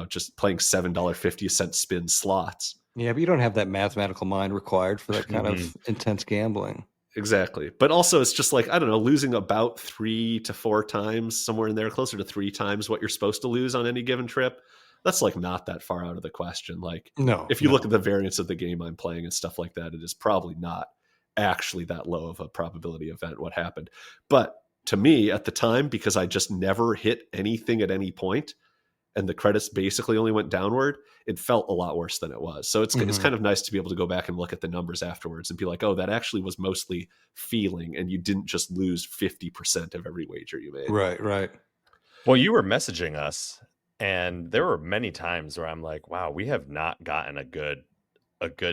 just playing $7.50 spin slots. Yeah, but you don't have that mathematical mind required for that kind of intense gambling. Exactly. But also it's just like, I don't know, losing about 3 to 4 times, somewhere in there, closer to 3 times what you're supposed to lose on any given trip. That's like not that far out of the question. Like, if you look at the variance of the game I'm playing and stuff like that, it is probably not actually that low of a probability event what happened. But to me at the time, because I just never hit anything at any point and the credits basically only went downward, it felt a lot worse than it was. So it's kind of nice to be able to go back and look at the numbers afterwards and be like, oh, that actually was mostly feeling and you didn't just lose 50% of every wager you made. Right. Well, you were messaging us. And there were many times where I'm like, wow, we have not gotten a good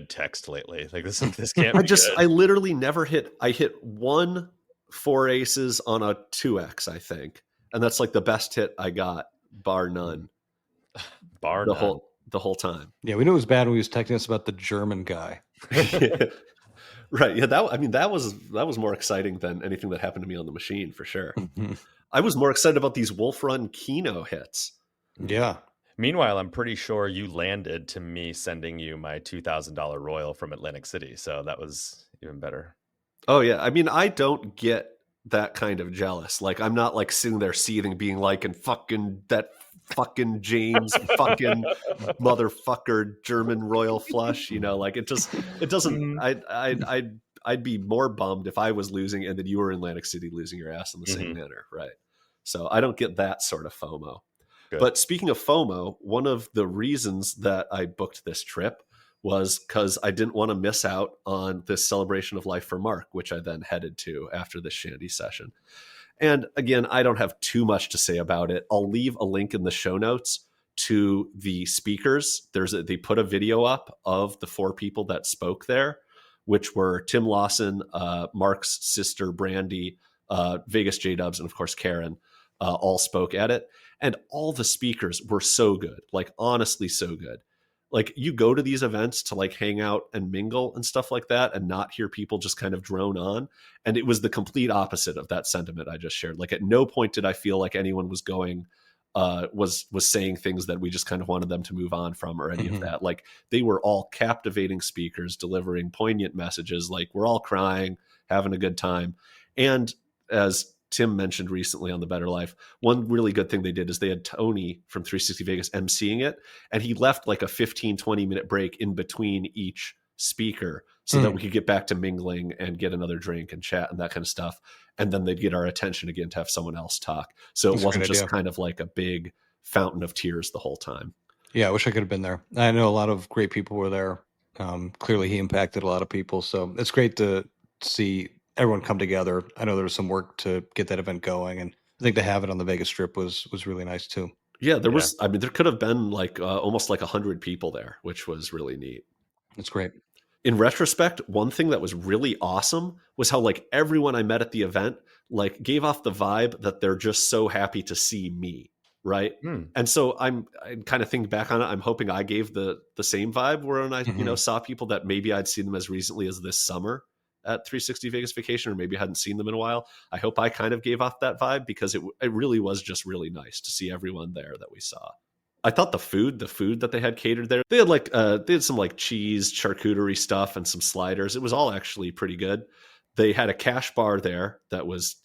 text lately. Like this can't be good. I literally never hit. I hit 1 4 aces on a 2x, I think. And that's like the best hit I got, bar none. The whole time. Yeah, we knew it was bad when he was texting us about the German guy. Right. Yeah, that was more exciting than anything that happened to me on the machine for sure. I was more excited about these Wolf Run Keno hits. Yeah. Meanwhile, I'm pretty sure you landed to me sending you my $2,000 Royal from Atlantic City. So that was even better. Oh, yeah. I mean, I don't get that kind of jealous. Like, I'm not like sitting there seething, being like, and fucking that fucking James fucking motherfucker German Royal flush, like it doesn't, I'd be more bummed if I was losing and then you were in Atlantic City losing your ass in the same manner. Right. So I don't get that sort of FOMO. Good. But speaking of FOMO, one of the reasons that I booked this trip was because I didn't want to miss out on this celebration of life for Mark, which I then headed to after the Chandy session. And again, I don't have too much to say about it. I'll leave a link in the show notes to the speakers. They put a video up of the 4 people that spoke there, which were Tim Lawson, Mark's sister Brandy, Vegas J-Dubs, and of course Karen, all spoke at it. And all the speakers were so good, like honestly so good. Like you go to these events to like hang out and mingle and stuff like that and not hear people just kind of drone on. And it was the complete opposite of that sentiment I just shared. Like at no point did I feel like anyone was going, was saying things that we just kind of wanted them to move on from or any of that. Like they were all captivating speakers delivering poignant messages. Like we're all crying, having a good time. And as Tim mentioned recently on The Better Life, one really good thing they did is they had Tony from 360 Vegas emceeing it, and he left like a 15, 20-minute break in between each speaker so that we could get back to mingling and get another drink and chat and that kind of stuff. And then they'd get our attention again to have someone else talk. So it wasn't just kind of like a big fountain of tears the whole time. Yeah, I wish I could have been there. I know a lot of great people were there. Clearly, he impacted a lot of people. So it's great to see everyone come together. I know there was some work to get that event going, and I think to have it on the Vegas Strip was really nice too. Yeah, there was. I mean, there could have been like almost like 100 people there, which was really neat. That's great. In retrospect, one thing that was really awesome was how like everyone I met at the event like gave off the vibe that they're just so happy to see me. Right. And so I'm kind of thinking back on it. I'm hoping I gave the same vibe when I, saw people that maybe I'd seen them as recently as this summer at 360 Vegas Vacation, or maybe I hadn't seen them in a while. I hope I kind of gave off that vibe because it really was just really nice to see everyone there that we saw. I thought the food that they had catered there, they had some like cheese, charcuterie stuff and some sliders. It was all actually pretty good. They had a cash bar there that was,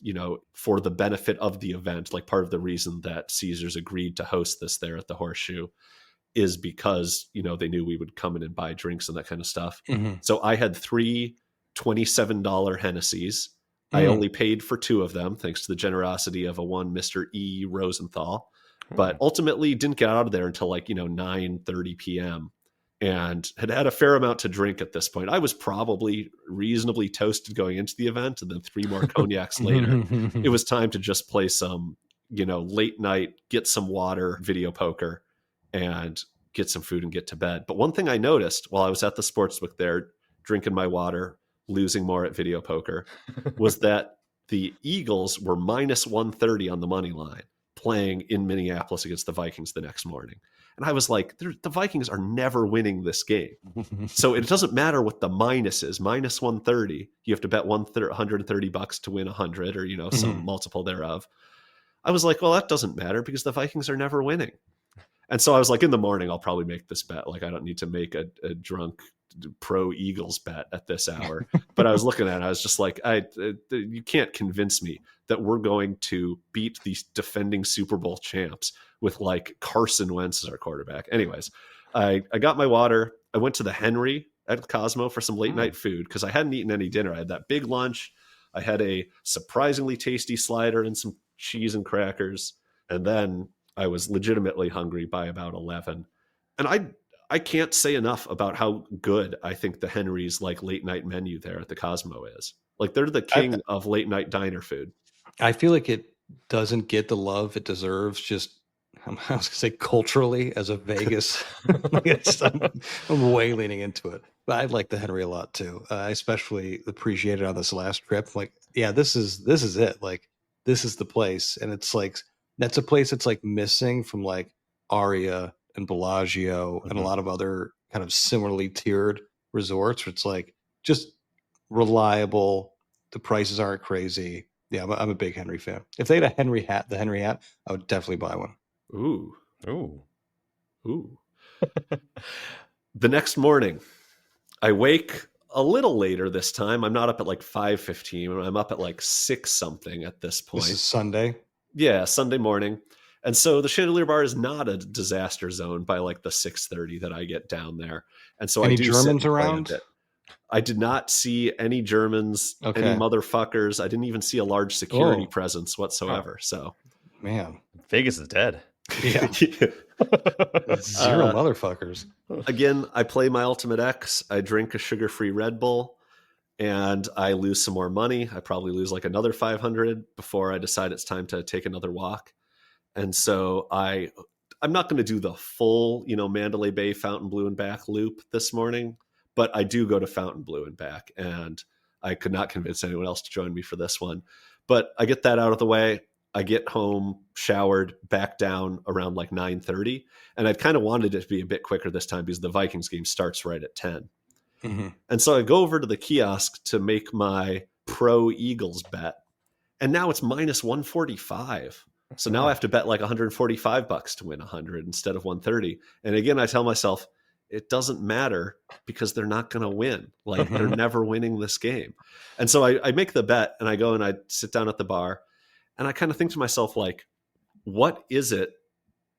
for the benefit of the event. Like part of the reason that Caesars agreed to host this there at the Horseshoe is because, they knew we would come in and buy drinks and that kind of stuff. So I had 3 $27 Hennessy's. I only paid for 2 of them, thanks to the generosity of one Mr. E. Rosenthal, but ultimately didn't get out of there until like, 9:30 p.m. and had a fair amount to drink at this point. I was probably reasonably toasted going into the event, and then 3 more cognacs later, it was time to just play some, late night, get some water, video poker, and get some food and get to bed. But one thing I noticed while I was at the sportsbook there, drinking my water, losing more at video poker, was that the Eagles were minus 130 on the money line playing in Minneapolis against the Vikings the next morning. And I was like, the Vikings are never winning this game. So it doesn't matter what the minus is. Minus 130, you have to bet $130 to win 100 or, some multiple thereof. I was like, well, that doesn't matter because the Vikings are never winning. And so I was like, in the morning, I'll probably make this bet. Like, I don't need to make a drunk pro Eagles bet at this hour. But I was looking at it, I was just like, you can't convince me that we're going to beat these defending Super Bowl champs with like Carson Wentz as our quarterback. Anyways, I got my water. I went to the Henry at Cosmo for some late night food because I hadn't eaten any dinner. I had that big lunch. I had a surprisingly tasty slider and some cheese and crackers. And then I was legitimately hungry by about 11. And I can't say enough about how good I think the Henry's like late night menu there at the Cosmo is. Like they're the king of late night diner food. I feel like it doesn't get the love it deserves. Just I was gonna say culturally as a Vegas, I'm way leaning into it. But I like the Henry a lot too. I especially appreciate it on this last trip. Like, yeah, this is it. Like, this is the place, and it's like that's a place that's like missing from like Aria and Bellagio and a lot of other kind of similarly tiered resorts where it's like just reliable. The prices aren't crazy. Yeah, I'm a big Henry fan. If they had the Henry hat, I would definitely buy one. Ooh. The next morning, I wake a little later this time. I'm not up at like 5:15. I'm up at like 6 something at this point. This is Sunday. Yeah, Sunday morning. And so the Chandelier Bar is not a disaster zone by like the 6:30 that I get down there. And so Any I do Germans around? I did not see any Germans, any motherfuckers. I didn't even see a large security presence whatsoever. So, man, Vegas is dead. Yeah. Zero motherfuckers. Again, I play my Ultimate X. I drink a sugar-free Red Bull, and I lose some more money. I probably lose like another 500 before I decide it's time to take another walk. And so I'm not going to do the full, Mandalay Bay, Fontainebleau and back loop this morning, but I do go to Fontainebleau and back, and I could not convince anyone else to join me for this one. But I get that out of the way. I get home, showered, back down around like 9:30. And I'd kind of wanted it to be a bit quicker this time because the Vikings game starts right at 10. And so I go over to the kiosk to make my pro Eagles bet. And now it's minus 145. So now I have to bet like $145 to win 100 instead of 130. And again, I tell myself, it doesn't matter because they're not going to win. Like they're never winning this game. And so I make the bet and I go and I sit down at the bar. And I kind of think to myself, like, what is it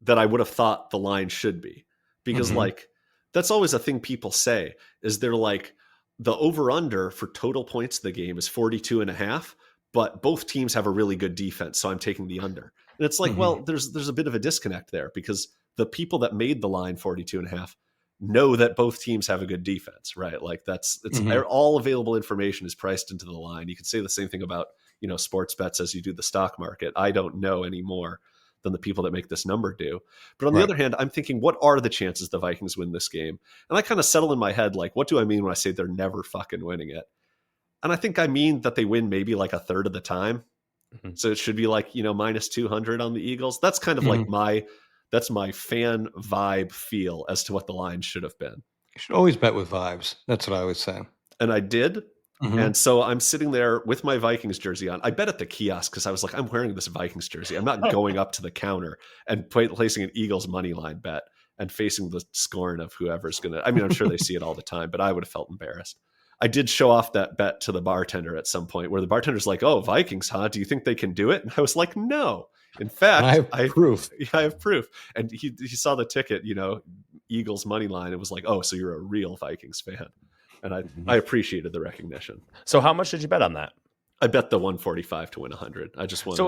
that I would have thought the line should be? Because like, that's always a thing people say, is they're like, the over under for total points of the game is 42.5, but both teams have a really good defense. So I'm taking the under. And it's like, well, there's a bit of a disconnect there, because the people that made the line 42.5 know that both teams have a good defense, right? Like it's all available information is priced into the line. You could say the same thing about, sports bets as you do the stock market. I don't know any more than the people that make this number do. But on the other hand, I'm thinking, what are the chances the Vikings win this game? And I kind of settle in my head, like, what do I mean when I say they're never fucking winning it? And I think I mean that they win maybe like a third of the time. So it should be like, minus 200 on the Eagles. That's kind of like that's my fan vibe feel as to what the line should have been. You should always bet with vibes. That's what I would say. And I did. And so I'm sitting there with my Vikings jersey on. I bet at the kiosk because I was like, I'm wearing this Vikings jersey. I'm not going up to the counter and placing an Eagles money line bet and facing the scorn of whoever's going to. I mean, I'm sure they see it all the time, but I would have felt embarrassed. I did show off that bet to the bartender at some point where the bartender's like, oh, Vikings, huh? Do you think they can do it? And I was like, no. In fact, I have proof. I have proof. And he saw the ticket, Eagles money line. It was like, oh, so you're a real Vikings fan. And I appreciated the recognition. So how much did you bet on that? I bet the 145 to win 100. I just wanted.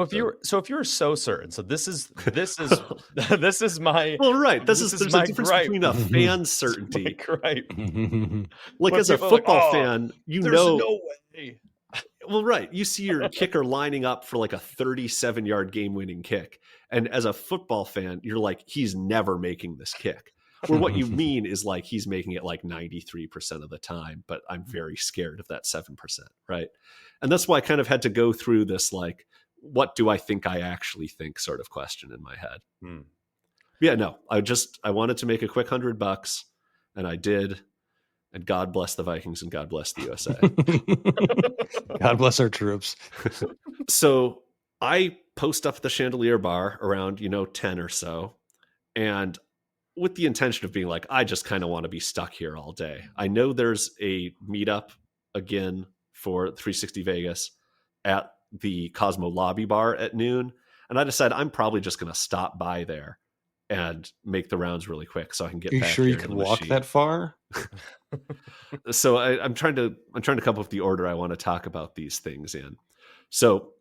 So if you're so certain, so this is this is my well, right. There's a difference between a fan certainty, right? Like as a football fan, there's no way. Well, right. You see your kicker lining up for like a 37-yard game-winning kick, and as a football fan, you're like, he's never making this kick. Or what you mean is like he's making it like 93% of the time, but I'm very scared of that 7%, right? And that's why I kind of had to go through this like, what do I think I actually think sort of question in my head. Yeah, no, I wanted to make a quick $100, and I did. And God bless the Vikings and God bless the USA. God bless our troops. So I post up the chandelier bar around, 10 or so. And with the intention of being like, I just kind of want to be stuck here all day. I know there's a meetup again for 360 Vegas at the Cosmo Lobby Bar at noon. And I decided I'm probably just going to stop by there and make the rounds really quick so I can get back. Are you sure you can walk that far? So I'm trying to come up with the order I want to talk about these things in. So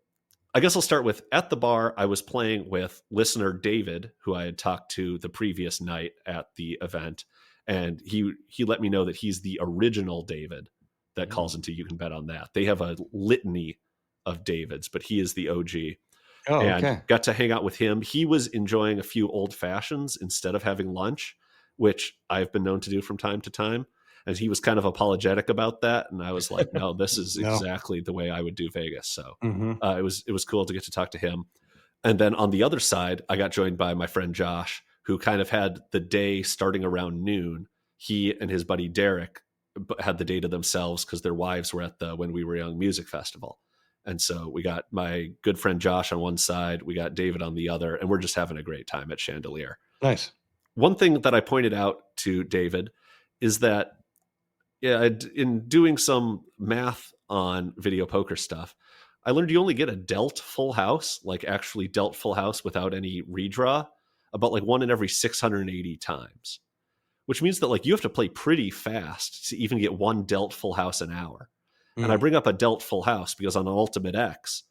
I guess I'll start with, at the bar, I was playing with listener David, who I had talked to the previous night at the event. And he let me know that he's the original David that calls into You Can Bet on That. They have a litany of Davids, but he is the OG. Oh, and okay. Got to hang out with him. He was enjoying a few old fashions instead of having lunch, which I've been known to do from time to time. And he was kind of apologetic about that. And I was like, no, this is exactly the way I would do Vegas. So it was cool to get to talk to him. And then on the other side, I got joined by my friend Josh, who kind of had the day starting around noon. He and his buddy Derek had the day to themselves because their wives were at the When We Were Young music festival. And so we got my good friend Josh on one side, we got David on the other, and we're just having a great time at Chandelier. Nice. One thing that I pointed out to David is that in doing some math on video poker stuff, I learned you only get a dealt full house, like actually dealt full house without any redraw, about like 1 in every 680 times, which means that like you have to play pretty fast to even get one dealt full house an hour. And I bring up a dealt full house because on Ultimate X,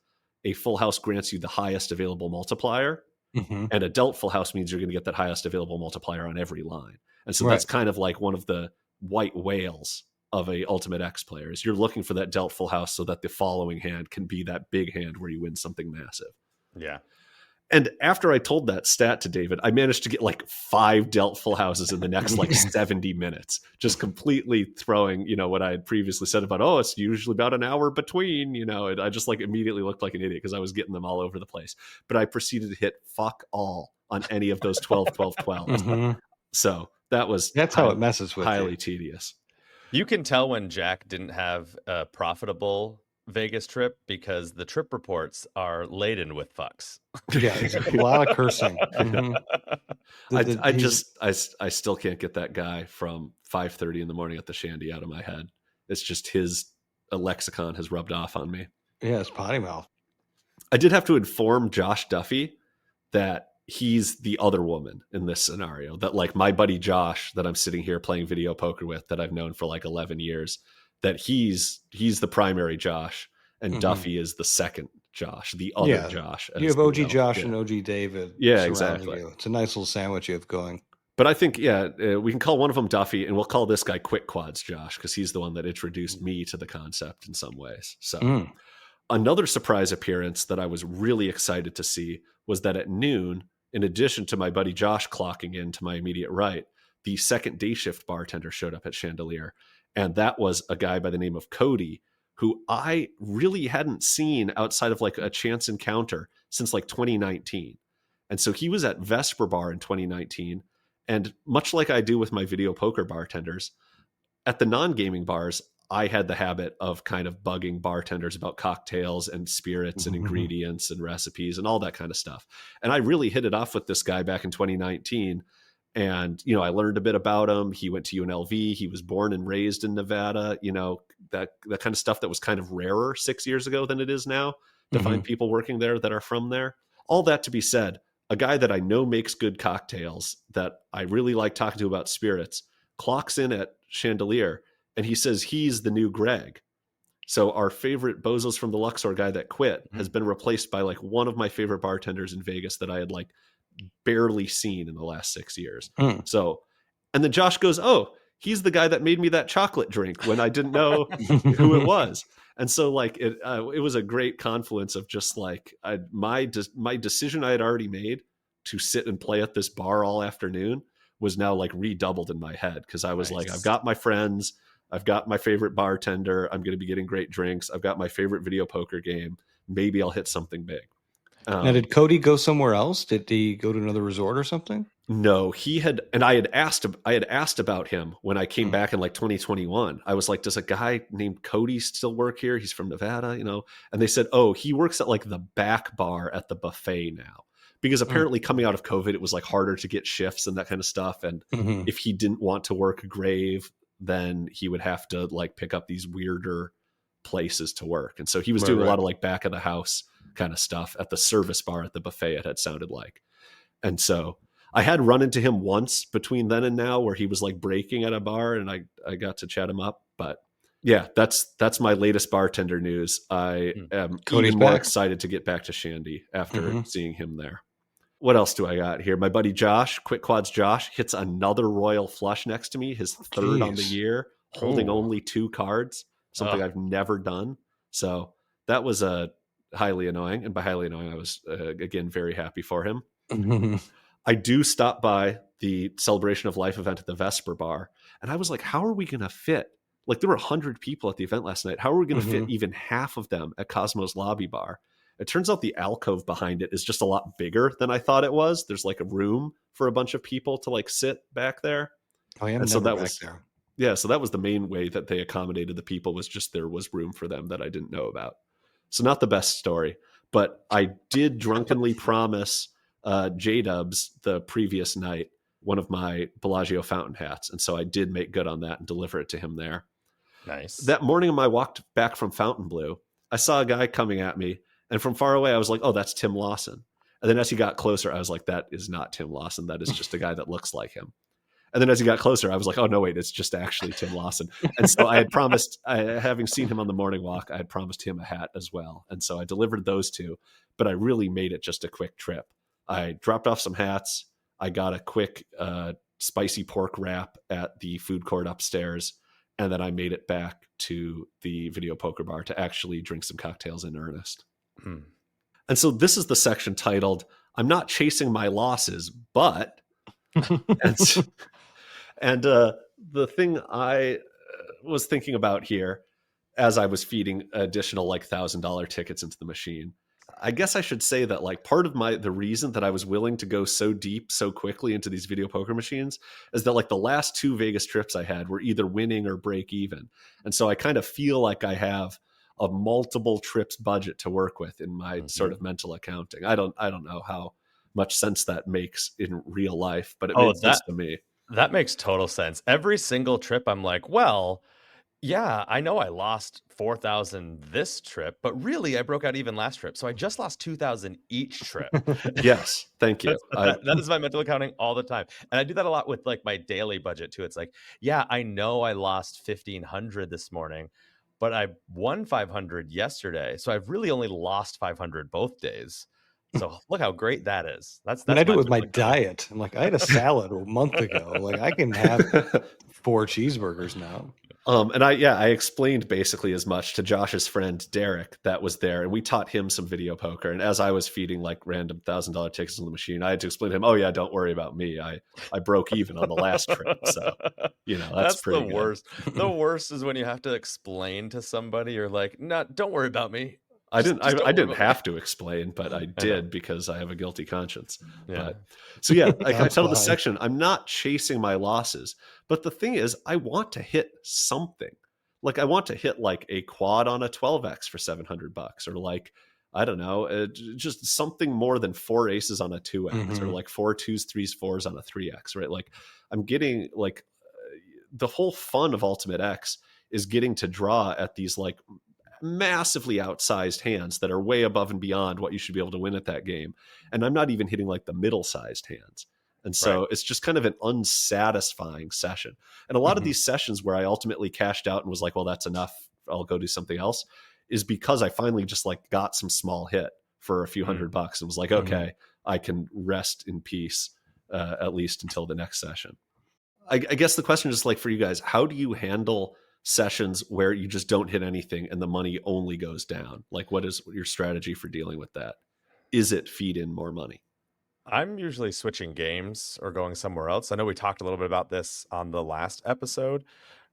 a full house grants you the highest available multiplier. And a dealt full house means you're going to get that highest available multiplier on every line. And so that's kind of like one of the white whales of a Ultimate X player is you're looking for that dealt full house so that the following hand can be that big hand where you win something massive. Yeah. And after I told that stat to David, I managed to get like 5 dealt full houses in the next like 70 minutes, just completely throwing, what I had previously said about, oh, it's usually about an hour between, and I just like immediately looked like an idiot because I was getting them all over the place. But I proceeded to hit fuck all on any of those 12, 12, 12. So that's how it messes with highly you. Tedious. You can tell when Jack didn't have a profitable Vegas trip because the trip reports are laden with fucks. Yeah, it's a lot of cursing. I still can't get that guy from 5:30 in the morning at the Chandy out of my head. It's just his lexicon has rubbed off on me. Yeah, it's potty mouth. I did have to inform Josh Duffy that he's the other woman in this scenario, that like my buddy Josh that I'm sitting here playing video poker with, that I've known for like 11 years, that he's the primary Josh and Duffy is the second Josh, the other Josh. You have OG Josh and OG David surrounding exactly. you. It's a nice little sandwich you have going. But I think, we can call one of them Duffy, and we'll call this guy Quick Quads Josh, because he's the one that introduced me to the concept in some ways. So another surprise appearance that I was really excited to see was that at noon, in addition to my buddy Josh clocking in to my immediate right, the second day shift bartender showed up at Chandelier. And that was a guy by the name of Cody, who I really hadn't seen outside of like a chance encounter since like 2019. And so he was at Vesper Bar in 2019. And much like I do with my video poker bartenders, at the non-gaming bars, I had the habit of kind of bugging bartenders about cocktails and spirits and ingredients and recipes and all that kind of stuff. And I really hit it off with this guy back in 2019. And, I learned a bit about him. He went to UNLV. He was born and raised in Nevada, that kind of stuff that was kind of rarer 6 years ago than it is now to find people working there that are from there. All that to be said, a guy that I know makes good cocktails, that I really like talking to about spirits, clocks in at Chandelier, and he says he's the new Greg. So our favorite Bozos from the Luxor guy that quit has been replaced by like one of my favorite bartenders in Vegas that I had like barely seen in the last 6 years. So, and then Josh goes, "Oh, he's the guy that made me that chocolate drink when I didn't know who it was." And so like it was a great confluence of just like my decision I had already made to sit and play at this bar all afternoon was now like redoubled in my head, because I was like, I've got my friends, I've got my favorite bartender, I'm going to be getting great drinks, I've got my favorite video poker game, maybe I'll hit something big. Now, did Cody go somewhere else? Did he go to another resort or something? No, he had, and I had asked about him when I came back in like 2021. I was like, does a guy named Cody still work here? He's from Nevada, and they said, oh, he works at like the back bar at the buffet now, because apparently coming out of COVID, it was like harder to get shifts and that kind of stuff. And if he didn't want to work Grave, then he would have to like pick up these weirder places to work. And so he was doing a lot of like back of the house kind of stuff at the service bar at the buffet, it had sounded like. And so I had run into him once between then and now where he was like breaking at a bar, and I got to chat him up. But yeah, that's my latest bartender news. I am even more excited to get back to Chandy after seeing him there. What else do I got here? My buddy Josh, Quick Quads Josh, hits another royal flush next to me, his third on the year, holding only 2 cards, something I've never done. So that was highly annoying. And by highly annoying, I was, again, very happy for him. I do stop by the Celebration of Life event at the Vesper Bar, and I was like, how are we going to fit? Like, there were 100 people at the event last night. How are we going to fit even half of them at Cosmos Lobby Bar? It turns out the alcove behind it is just a lot bigger than I thought it was. There's like a room for a bunch of people to like sit back there. Oh, yeah, so that was there. Yeah, so that was the main way that they accommodated the people, was just there was room for them that I didn't know about. So not the best story, but I did drunkenly promise J-Dubs the previous night one of my Bellagio fountain hats, and so I did make good on that and deliver it to him there. Nice. That morning when I walked back from Fontainebleau, I saw a guy coming at me, and from far away I was like, oh, that's Tim Lawson. And then as he got closer, I was like, that is not Tim Lawson. That is just a guy that looks like him. And then as he got closer, I was like, oh, no, wait, it's just actually Tim Lawson. And so I had promised, having seen him on the morning walk, I had promised him a hat as well. And so I delivered those 2, but I really made it just a quick trip. I dropped off some hats. I got a quick spicy pork wrap at the food court upstairs. And then I made it back to the video poker bar to actually drink some cocktails in earnest. And so this is the section titled, I'm not chasing my losses, but... and the thing I was thinking about here as I was feeding additional like $1,000 tickets into the machine, I guess I should say that like part of the reason that I was willing to go so deep so quickly into these video poker machines is that like the last 2 Vegas trips I had were either winning or break even. And so I kind of feel like I have a multiple trips budget to work with in my sort of mental accounting. I don't know how much sense that makes in real life, but it makes sense to me. That makes total sense. Every single trip I'm like, well, Yeah, I know I lost 4,000 this trip, but really I broke out even last trip. So I just lost 2,000 each trip. Yes, thank you. That is my mental accounting all the time. And I do that a lot with like my daily budget too. It's like, yeah, I know I lost 1,500 this morning, but I won 500 yesterday. So I've really only lost 500 both days. So look how great that is. I mean, That's I do my it with my mental accounting. diet. I'm like, I had a salad a month ago. Like, I can have 4 cheeseburgers now. And I explained basically as much to Josh's friend Derek that was there, and we taught him some video poker. And as I was feeding like random $1,000 tickets on the machine, I had to explain to him, "Oh yeah, don't worry about me. I broke even on the last trip, so that's That's the pretty good." worst. The worst is when you have to explain to somebody, you're like, no, don't worry about me. I Just didn't. don't I worry didn't about me. have to explain, but I I know. did because I have a guilty conscience. Yeah. But so yeah, like I I'm tell this fine. section, I'm not chasing my losses. But the thing is, I want to hit something. Like I want to hit like a quad on a 12x for $700, or like I don't know, just something more than 4 aces on a 2x, or Mhm. like 4 twos, 3s, 4s on a 3x. Right? Like I'm getting like the whole fun of Ultimate X is getting to draw at these like massively outsized hands that are way above and beyond what you should be able to win at that game. And I'm not even hitting like the middle sized hands. And Right. so it's just kind of an unsatisfying session. And a lot of Mhm. these sessions where I ultimately cashed out and was like, well, that's enough. I'll go do something else, is because I finally just like got some small hit for a few Mm. $100 and was like, Mhm. okay, I can rest in peace at least until the next session. I guess the question is like for you guys, how do you handle sessions where you just don't hit anything and the money only goes down? Like, what is your strategy for dealing with that? Is it feed in more money? I'm usually switching games or going somewhere else. I know we talked a little bit about this on the last episode,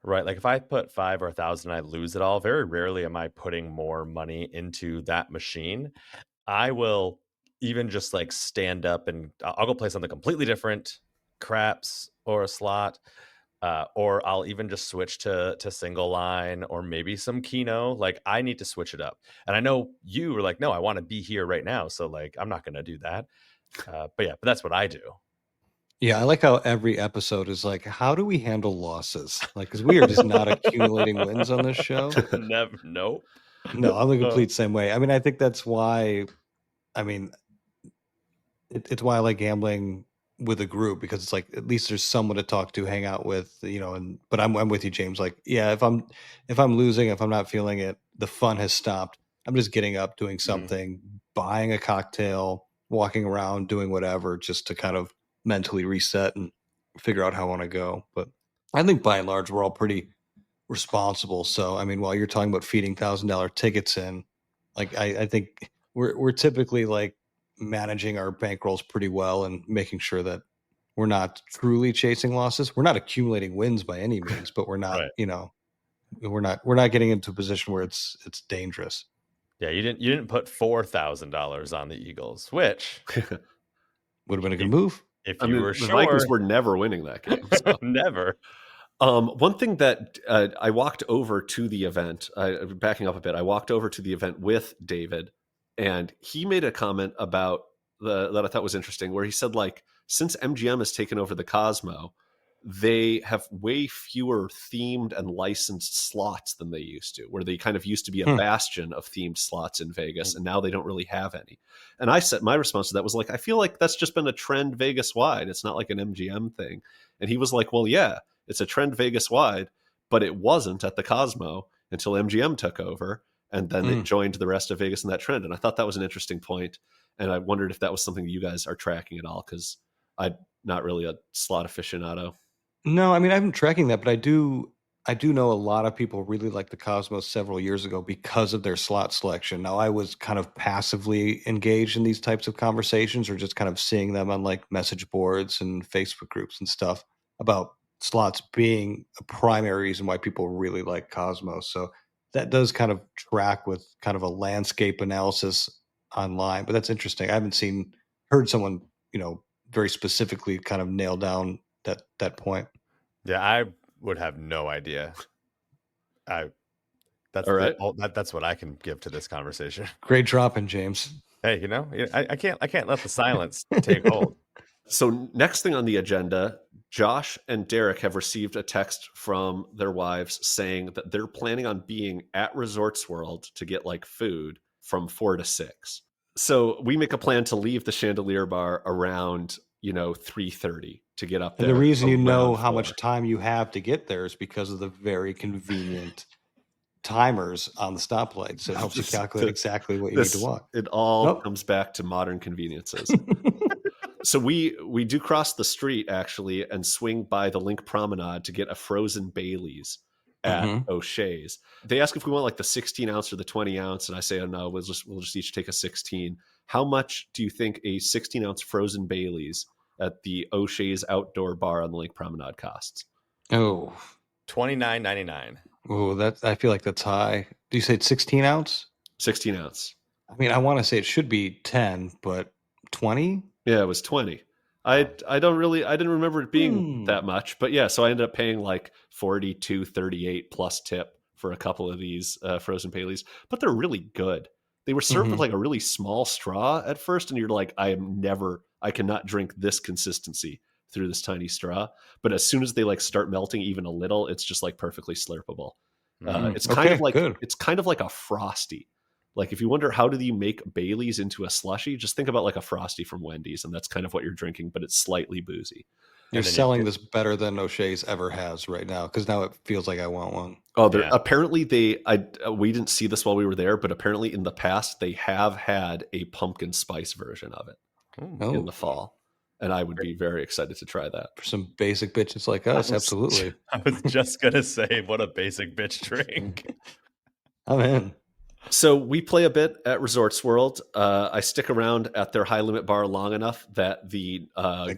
right? Like if I put 5 or 1,000 and I lose it all, very rarely am I putting more money into that machine. I will even just like stand up and I'll go play something completely different, craps or a slot, or I'll even just switch to single line or maybe some Keno. Like I need to switch it up. And I know you were like, no, I want to be here right now. So like I'm not going to do that. But that's what I do. Yeah, I like how every episode is like, how do we handle losses? Like, because we are just not accumulating wins on this show. Never, nope. No, I'm the Uh, complete same way. I mean, I think that's why. I mean, it's why I like gambling with a group, because it's like at least there's someone to talk to, hang out with, And but I'm with you, James. Like, yeah, if I'm losing, if I'm not feeling it, the fun has stopped. I'm just getting up, doing mm, something, buying a cocktail, walking around, doing whatever, just to kind of mentally reset and figure out how I want to go. But I think by and large, we're all pretty responsible. So, I mean, while you're talking about feeding $1,000 tickets in, like I think we're typically like managing our bankrolls pretty well and making sure that we're not truly chasing losses. We're not accumulating wins by any means, but we're not, right. we're not getting into a position where it's dangerous. Yeah, you didn't put $4,000 on the Eagles, which Would have been a good if, move. if I you mean, were the Vikings sure, were never winning that game. So. never. One thing that I walked over to the event, backing up a bit, I walked over to the event with David, and he made a comment about that I thought was interesting, where he said, like, since MGM has taken over the Cosmo, they have way fewer themed and licensed slots than they used to, where they kind of used to be a Hmm. bastion of themed slots in Vegas, and now they don't really have any. And I said, my response to that was like, I feel like that's just been a trend Vegas wide. It's not like an MGM thing. And he was like, well, yeah, it's a trend Vegas wide, but it wasn't at the Cosmo until MGM took over, and then it Mm. joined the rest of Vegas in that trend. And I thought that was an interesting point, and I wondered if that was something that you guys are tracking at all, because I'm not really a slot aficionado. No, I mean, I've been tracking that, but I do know a lot of people really liked the Cosmos several years ago because of their slot selection. Now, I was kind of passively engaged in these types of conversations, or just kind of seeing them on like message boards and Facebook groups and stuff about slots being a primary reason why people really like Cosmos. So that does kind of track with kind of a landscape analysis online. But that's interesting. I haven't heard someone, very specifically kind of nail down that point. Yeah, I would have no idea. I that's All the right. that's what I can give to this conversation. Great dropping, James. Hey, I can't let the silence take hold. So next thing on the agenda, Josh and Derek have received a text from their wives saying that they're planning on being at Resorts World to get like food from 4 to 6. So we make a plan to leave the Chandelier Bar around, 3:30 to get up And there. the reason you know around how 4. much time you have to get there is because of the very convenient timers on the stoplights. It helps you calculate exactly what you need to walk. It all Nope. comes back to modern conveniences. So we do cross the street actually and swing by the Link Promenade to get a frozen Bailey's at O'Shea's. They ask if we want like the 16 ounce or the 20 ounce, and I say, oh no, we'll just each take a 16. How much do you think a 16 ounce frozen Bailey's at the O'Shea's outdoor bar on the Link Promenade costs? Oh, $29.99. oh, I feel like that's high. Do you say it's 16 ounce? 16 ounce. I mean, I want to say it should be 10, but 20? Yeah, it was 20. I didn't remember it being that much, but yeah, so I ended up paying like $42.38 plus tip for a couple of these frozen Baileys, but they're really good. They were served with like a really small straw at first, and you're like, I cannot drink this consistency through this tiny straw. But as soon as they like start melting even a little, it's just like perfectly slurpable. It's kind of like good. It's kind of like a Frosty. Like if you wonder how do you make Bailey's into a slushy, just think about like a Frosty from Wendy's, and that's kind of what you're drinking, but it's slightly boozy. You're selling this better than O'Shea's ever has right now, because now it feels like I want one. Oh, apparently we didn't see this while we were there, but apparently in the past they have had a pumpkin spice version of it in the fall, and I would be very excited to try that. For some basic bitches like us, absolutely. I was just gonna say, what a basic bitch drink. I'm in. So we play a bit at Resorts World. I stick around at their high limit bar long enough that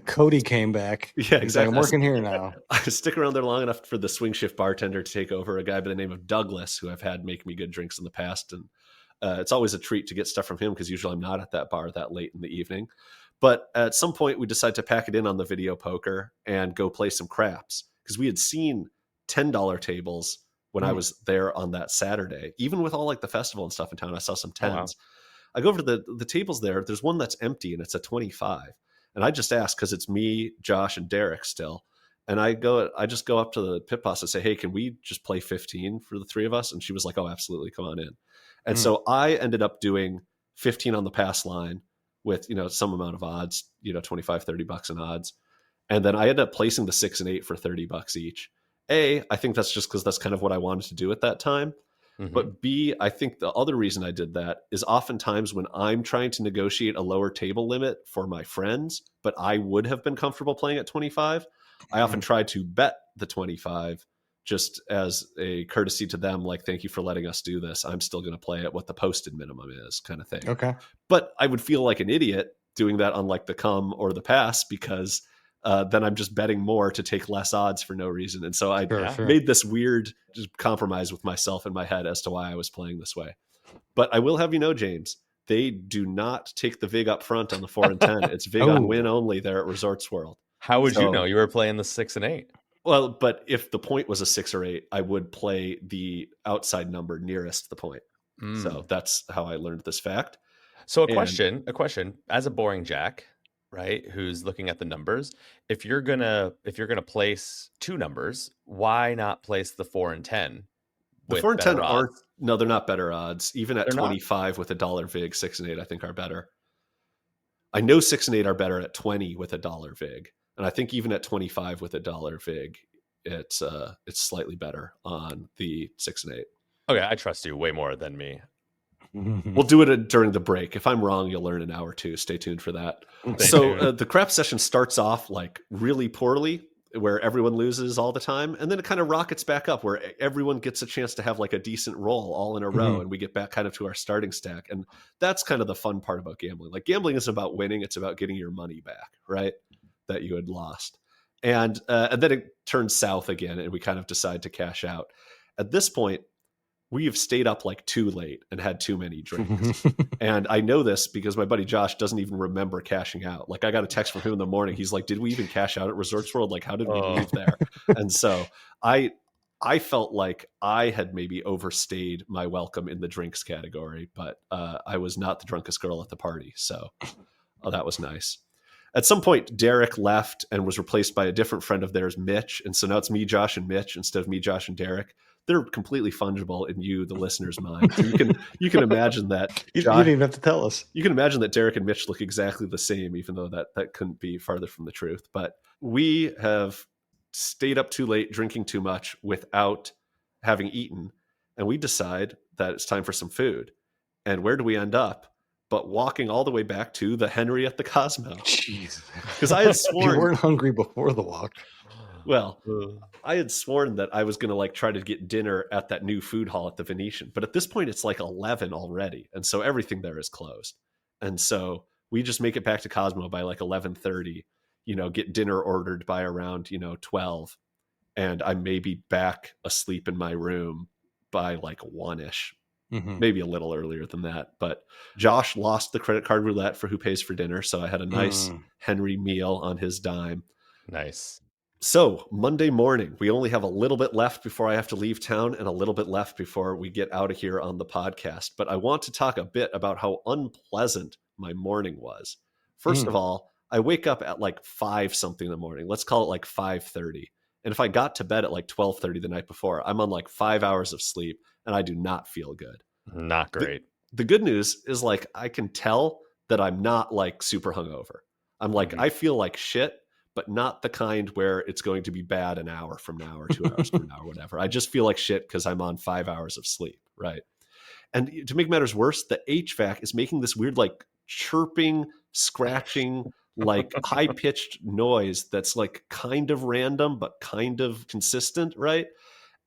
Cody came back. Yeah, exactly. Like, I'm working here now. I stick around there long enough for the swing shift bartender to take over, a guy by the name of Douglas, who I've had make me good drinks in the past. And it's always a treat to get stuff from him because usually I'm not at that bar that late in the evening. But at some point we decide to pack it in on the video poker and go play some craps, because we had seen $10 tables when I was there on that Saturday. Even with all like the festival and stuff in town, I saw some 10s. Oh, wow. I go over to the tables there. There's one that's empty and it's a 25. And I just ask because it's me, Josh, and Derek still. And I just go up to the pit boss and say, hey, can we just play 15 for the three of us? And she was like, oh, absolutely. Come on in. And so I ended up doing 15 on the pass line with, some amount of odds, $25-$30 in odds. And then I ended up placing the 6 and 8 for $30 each. A, I think that's just because that's kind of what I wanted to do at that time. But B, I think the other reason I did that is oftentimes when I'm trying to negotiate a lower table limit for my friends, but I would have been comfortable playing at 25, I often try to bet the 25 just as a courtesy to them, like, thank you for letting us do this. I'm still going to play at what the posted minimum is, kind of thing. Okay. But I would feel like an idiot doing that on like the come or the pass, because then I'm just betting more to take less odds for no reason. And so I made this weird compromise with myself in my head as to why I was playing this way. But I will have you know, James, they do not take the VIG up front on the 4 and 10. It's VIG on win only there at Resorts World. How would you know? You were playing the 6 and 8. Well, but if the point was a 6 or 8, I would play the outside number nearest the point. So that's how I learned this fact. So a question, as a boring jack, right, who's looking at the numbers, if you're gonna place two numbers, why not place the 4 and 10? The 4 and 10 aren't. No, they're not better odds. Even at 25 with $1 VIG, 6 and 8 I think are better. I know 6 and 8 are better at 20 with $1 VIG, and I think even at 25 with $1 VIG, it's slightly better on the 6 and 8. Okay, I trust you way more than me. We'll do it during the break. If I'm wrong, you'll learn an hour or two. Stay tuned for that. The crap session starts off like really poorly, where everyone loses all the time, and then it kind of rockets back up where everyone gets a chance to have like a decent roll all in a row, and we get back kind of to our starting stack. And that's kind of the fun part about gambling. Like, gambling is about winning. It's about getting your money back, right, that you had lost. And then it turns south again, and we kind of decide to cash out. At this point, we have stayed up like too late and had too many drinks. And I know this because my buddy Josh doesn't even remember cashing out. Like, I got a text from him in the morning. He's like, did we even cash out at Resorts World? Like, how did we leave there? And so I felt like I had maybe overstayed my welcome in the drinks category, but I was not the drunkest girl at the party. So that was nice. At some point, Derek left and was replaced by a different friend of theirs, Mitch. And so now it's me, Josh, and Mitch instead of me, Josh, and Derek. They're completely fungible in you, the listener's mind. So you can imagine that You didn't even have to tell us. You can imagine that Derek and Mitch look exactly the same, even though that couldn't be farther from the truth. But we have stayed up too late, drinking too much without having eaten. And we decide that it's time for some food. And where do we end up? But walking all the way back to the Henry at the Cosmo. Jeez. Because I had sworn You weren't hungry before the walk. Well, I had sworn that I was going to like try to get dinner at that new food hall at the Venetian. But at this point, it's like 11 already. And so everything there is closed. And so we just make it back to Cosmo by like 11:30, get dinner ordered by around, 12. And I may be back asleep in my room by like 1-ish. Maybe a little earlier than that. But Josh lost the credit card roulette for who pays for dinner. So I had a nice Henry meal on his dime. Nice. So Monday morning, we only have a little bit left before I have to leave town and a little bit left before we get out of here on the podcast. But I want to talk a bit about how unpleasant my morning was. First of all, I wake up at like 5 something in the morning. Let's call it like 5:30. And if I got to bed at like 12:30 the night before, I'm on like 5 hours of sleep and I do not feel good. Not great. The good news is like I can tell that I'm not like super hungover. I'm like, I feel like shit, but not the kind where it's going to be bad an hour from now or 2 hours from now or whatever. I just feel like shit because I'm on 5 hours of sleep, right? And to make matters worse, the HVAC is making this weird like chirping, scratching, like high-pitched noise that's like kind of random but kind of consistent, right?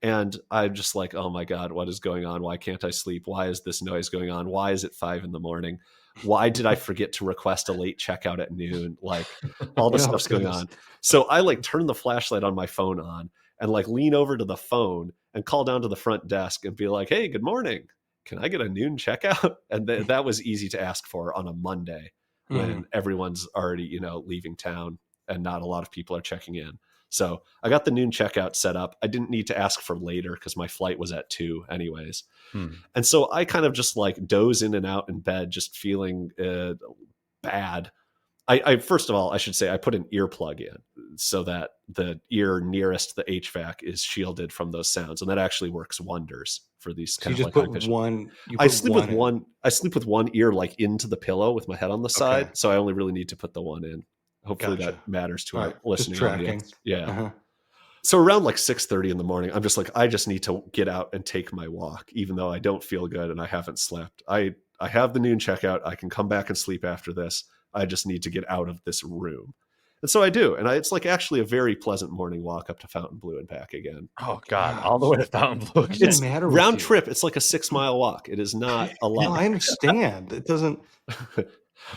And I'm just like, oh my God, what is going on? Why can't I sleep? Why is this noise going on? Why is it 5 a.m? Why did I forget to request a late checkout at noon? Like all this stuff's going on. So I like turn the flashlight on my phone on and like lean over to the phone and call down to the front desk and be like, hey, good morning. Can I get a noon checkout? And that was easy to ask for on a Monday when everyone's already, leaving town and not a lot of people are checking in. So I got the noon checkout set up. I didn't need to ask for later because my flight was at 2 anyways. And so I kind of just like doze in and out in bed, just feeling bad. I first of all, I should say I put an earplug in so that the ear nearest the HVAC is shielded from those sounds. And that actually works wonders for these kind of like high-pitched. I sleep with one ear like into the pillow with my head on the side. So I only really need to put the one in. Hopefully that matters to our listening audience. Yeah. So around like 6:30 in the morning, I'm just like, I just need to get out and take my walk, even though I don't feel good and I haven't slept. I have the noon checkout. I can come back and sleep after this. I just need to get out of this room. And so I do. And it's like actually a very pleasant morning walk up to Fontainebleau and back again. Oh God, all the way to Fontainebleau. It's round trip. It's like a 6-mile walk. It is not a lot. No, I understand. It doesn't.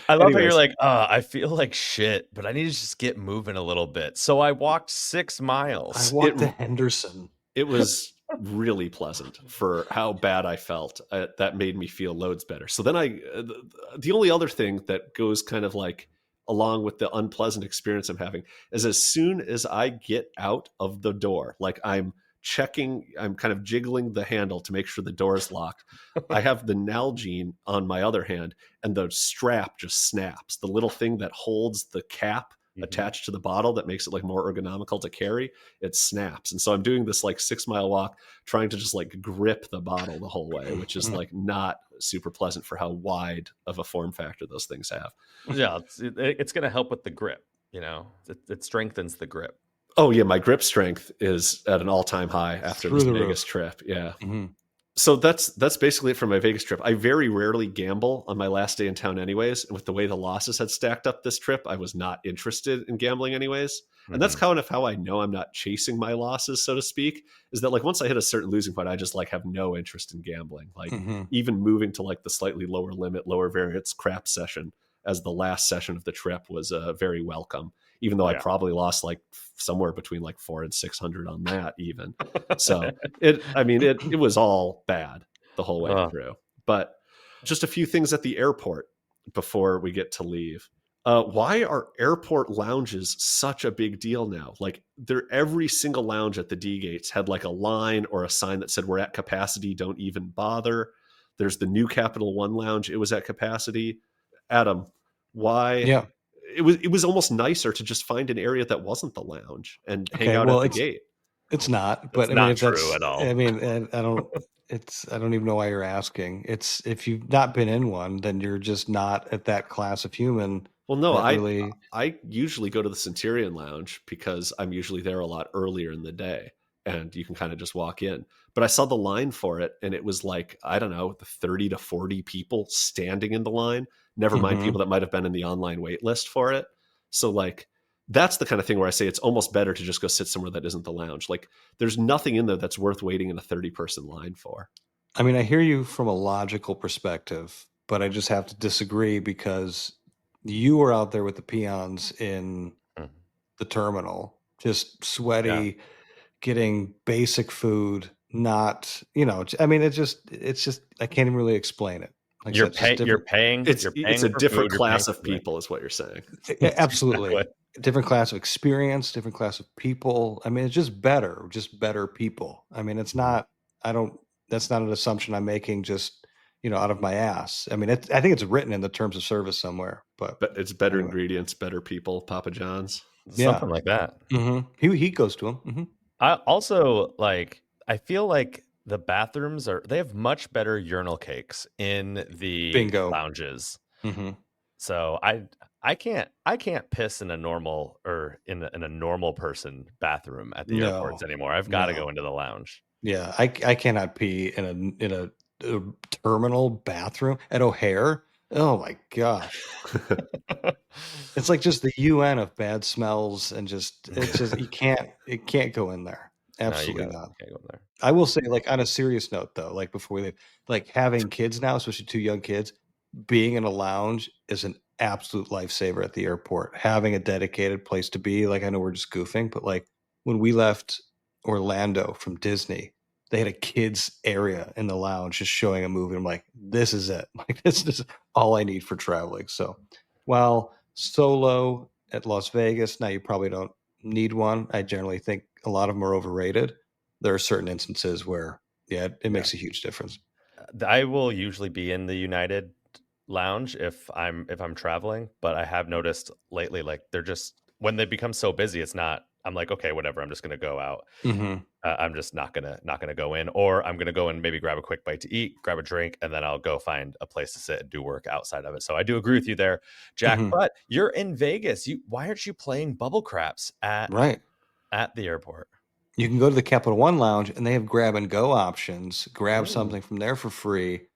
I love how you're like, I feel like shit, but I need to just get moving a little bit. So I walked 6 miles. I walked to Henderson. It was really pleasant for how bad I felt. That made me feel loads better. So then the only other thing that goes kind of like along with the unpleasant experience I'm having is as soon as I get out of the door, like I'm kind of jiggling the handle to make sure the door is locked. I have the Nalgene on my other hand and the strap just snaps. The little thing that holds the cap attached to the bottle that makes it like more ergonomical to carry, it snaps. And so I'm doing this like 6-mile walk trying to just like grip the bottle the whole way, which is like not super pleasant for how wide of a form factor those things have. Yeah, it's going to help with the grip, it strengthens the grip. Oh yeah, my grip strength is at an all-time high after this Vegas trip. Yeah. So that's basically it for my Vegas trip. I very rarely gamble on my last day in town anyways. And with the way the losses had stacked up this trip, I was not interested in gambling anyways. And that's kind of how I know I'm not chasing my losses, so to speak, is that like once I hit a certain losing point, I just like have no interest in gambling. Like even moving to like the slightly lower limit, lower variance crap session as the last session of the trip was very welcome. Even though I probably lost like somewhere between like 400 and 600 on that even. So it was all bad the whole way through. But just a few things at the airport before we get to leave. Why are airport lounges such a big deal now? Like every single lounge at the D gates had like a line or a sign that said we're at capacity, don't even bother. There's the new Capital One lounge. It was at capacity. Adam, why? Yeah. it was almost nicer to just find an area that wasn't the lounge and hang out well, at the gate. it's not, That's but I mean, not if true that's, at all. I mean, and I don't, I don't even know why you're asking. It's, if you've not been in one, then you're just not at that class of human Well, no, that really, I usually go to the Centurion Lounge because I'm usually there a lot earlier in the day, and you can kind of just walk in. But I saw the line for it, and it was like, I don't know, 30 to 40 people standing in the line. Never mind Mhm. people that might have been in the online wait list for it. So like that's the kind of thing where I say it's almost better to just go sit somewhere that isn't the lounge. Like there's nothing in there that's worth waiting in a 30-person line for. I mean, I hear you from a logical perspective, but I just have to disagree because you were out there with the peons in Mhm. the terminal, just Yeah. sweaty, getting basic food, not, you know, I mean, it's just, I can't even really explain it. Like I You're said, it's just you're different. paying It's you're it's paying a for different food, you're paying class for of drink. people is what you're saying. Absolutely. Exactly. Different class of experience, different class of people. I mean, it's just better people. I mean, it's not, I don't, that's not an assumption I'm making just, you know, out of my ass. I mean, I think it's written in the terms of service somewhere, but But it's better anyway, ingredients, better people, Papa John's. yeah. Something like that. He goes to him. I also like I feel like the bathrooms they have much better urinal cakes in the Bingo. lounges. hmm So I can't piss in a normal or in a normal person bathroom at the No, airports anymore. I've got to no. go into the lounge. Yeah, I cannot pee in a terminal bathroom at O'Hare. Oh my gosh. It's like just the UN of bad smells and just it's just it can't go in there. No, you Absolutely got not. to go in there. I will say, like, on a serious note though, like before we leave, like having kids now, especially two young kids, being in a lounge is an absolute lifesaver at the airport. Having a dedicated place to be, like I know we're just goofing, but like when we left Orlando from Disney, they had a kids area in the lounge just showing a movie. I'm like, this is it. Like this is all I need for traveling. So while solo at Las Vegas, now you probably don't need one. I generally think a lot of them are overrated. There are certain instances where, yeah, it makes a huge difference. I will usually be in the United lounge if I'm traveling, but I have noticed lately like they're just when they become so busy, it's not. I'm like, okay, whatever. I'm just gonna go out. Mm-hmm. I'm just not gonna go in, or I'm gonna go and maybe grab a quick bite to eat, grab a drink, and then I'll go find a place to sit and do work outside of it. So I do agree with you there, Jack. Mm-hmm. But you're in Vegas. Why aren't you playing bubble craps Right. at the airport? You can go to the Capital One Lounge and they have grab and go options. Grab something from there for free,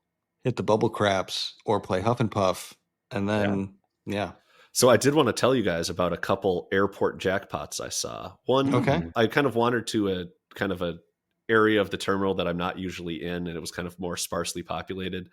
hit the bubble craps, or play Huff and Puff, and then yeah. So I did want to tell you guys about a couple airport jackpots I saw. One, Okay. I kind of wandered to a kind of a area of the terminal that I'm not usually in, and it was kind of more sparsely populated.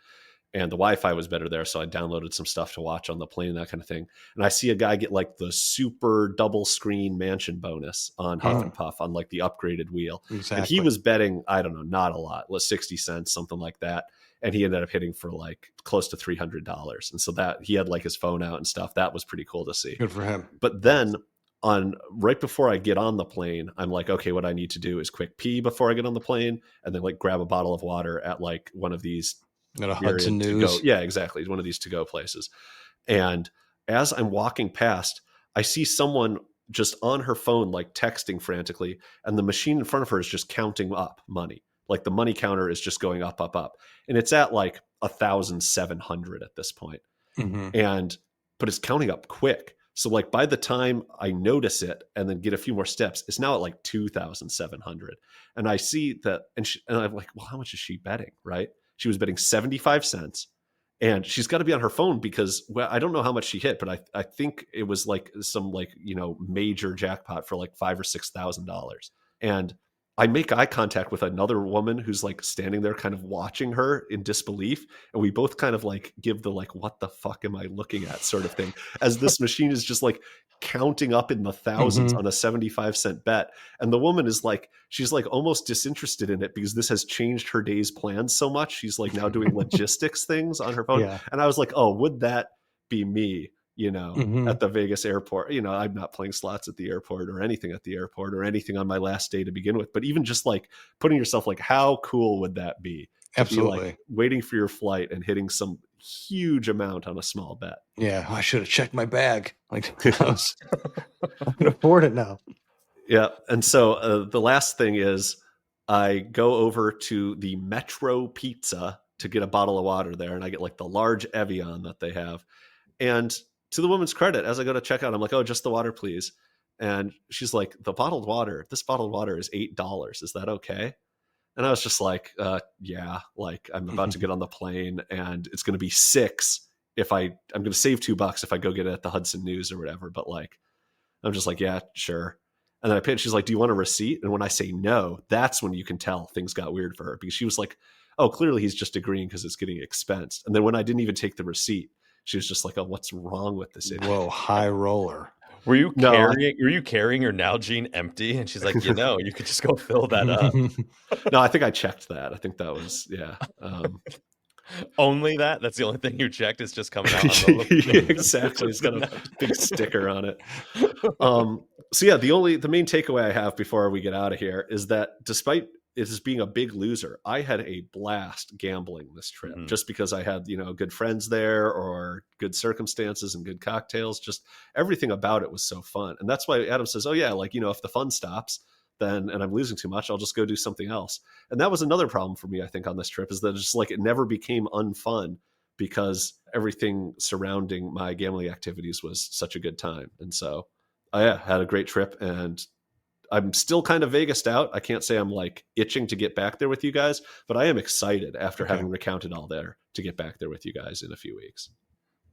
And the Wi-Fi was better there, so I downloaded some stuff to watch on the plane, that kind of thing. And I see a guy get like the super double screen mansion bonus on Huff and Puff on like the upgraded wheel. Exactly. And he was betting, I don't know, not a lot, 60 cents, something like that. And he ended up hitting for like close to $300. And so that he had like his phone out and stuff. That was pretty cool to see. Good for him. But then on right before I get on the plane, I'm like, okay, what I need to do is quick pee before I get on the plane, and then like grab a bottle of water at like one of these At a Hudson to News. go. Yeah, exactly. One of these to go places. And as I'm walking past, I see someone just on her phone, like texting frantically, and the machine in front of her is just counting up money. Like the money counter is just going up, up, up. And it's at like 1,700 at this point. Mm-hmm. But it's counting up quick. So like by the time I notice it and then get a few more steps, it's now at like 2,700. And I see that, and I'm like, well, how much is she betting? Right? She was betting 75 cents, and she's got to be on her phone because, well, I don't know how much she hit, but I think it was like some like, you know, major jackpot for like $5,000 or $6,000. And I make eye contact with another woman who's like standing there kind of watching her in disbelief. And we both kind of like give the like, what the fuck am I looking at sort of thing, as this machine is just like counting up in the thousands on a 75-cent bet. And the woman is like, she's like almost disinterested in it because this has changed her day's plans so much. She's like now doing logistics things on her phone. Yeah. And I was like, oh, would that be me? You know, at the Vegas airport, you know, I'm not playing slots at the airport or anything at the airport or anything on my last day to begin with. But even just like putting yourself like, how cool would that be? To Absolutely. be like waiting for your flight and hitting some huge amount on a small bet. Yeah, I should have checked my bag. Like, I can afford it now. Yeah. And so the last thing is I go over to the Metro Pizza to get a bottle of water there, and I get like the large Evian that they have. And to the woman's credit, as I go to check out, I'm like, oh, just the water, please. And she's like, this bottled water is $8. Is that okay? And I was just like, yeah, like I'm about to get on the plane and it's going to be $6 if I'm going to save $2 if I go get it at the Hudson News or whatever. But like, I'm just like, yeah, sure. And then I paid, she's like, do you want a receipt? And when I say no, that's when you can tell things got weird for her, because she was like, oh, clearly he's just agreeing because it's getting expensed. And then when I didn't even take the receipt, she was just like, oh, what's wrong with this idiot? Whoa, high roller. Were you carrying your Nalgene empty? And she's like, you could just go fill that up. No, I think I checked that. I think that was, yeah. Only that? That's the only thing you checked is just coming out. Exactly. It's got a big sticker on it. So yeah, the main takeaway I have before we get out of here is that despite it as being a big loser, I had a blast gambling this trip, just because I had, good friends there, or good circumstances and good cocktails. Just everything about it was so fun. And that's why Adam says, oh yeah, like, if the fun stops, then, and I'm losing too much, I'll just go do something else. And that was another problem for me, I think, on this trip, is that it's just like, it never became unfun because everything surrounding my gambling activities was such a good time. And so I had a great trip, and I'm still kind of Vegased out. I can't say I'm like itching to get back there with you guys, but I am excited after having recounted all there to get back there with you guys in a few weeks.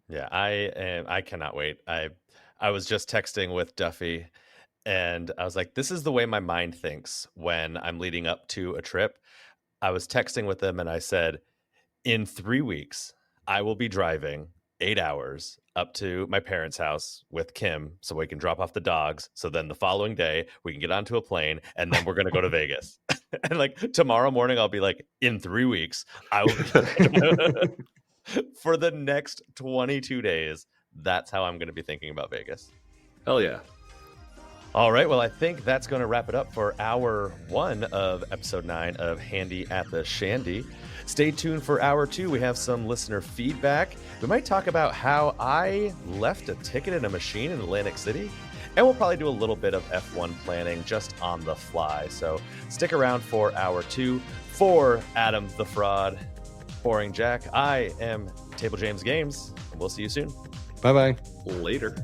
Yeah, I cannot wait. I was just texting with Duffy, and I was like, this is the way my mind thinks when I'm leading up to a trip. I was texting with him and I said, in 3 weeks, I will be driving 8 hours up to my parents' house with Kim so we can drop off the dogs. So then the following day we can get onto a plane, and then we're going to go to Vegas. And like tomorrow morning, I'll be like, in 3 weeks, I will be for the next 22 days. That's how I'm going to be thinking about Vegas. Hell yeah. All right. Well, I think that's going to wrap it up for hour 1 of episode 9 of Handy at the Shandy. Stay tuned for hour 2. We have some listener feedback. We might talk about how I left a ticket in a machine in Atlantic City. And we'll probably do a little bit of F1 planning just on the fly. So stick around for hour 2. For Adam the Fraud, Boring Jack, I am Table James Games, and we'll see you soon. Bye-bye. Later.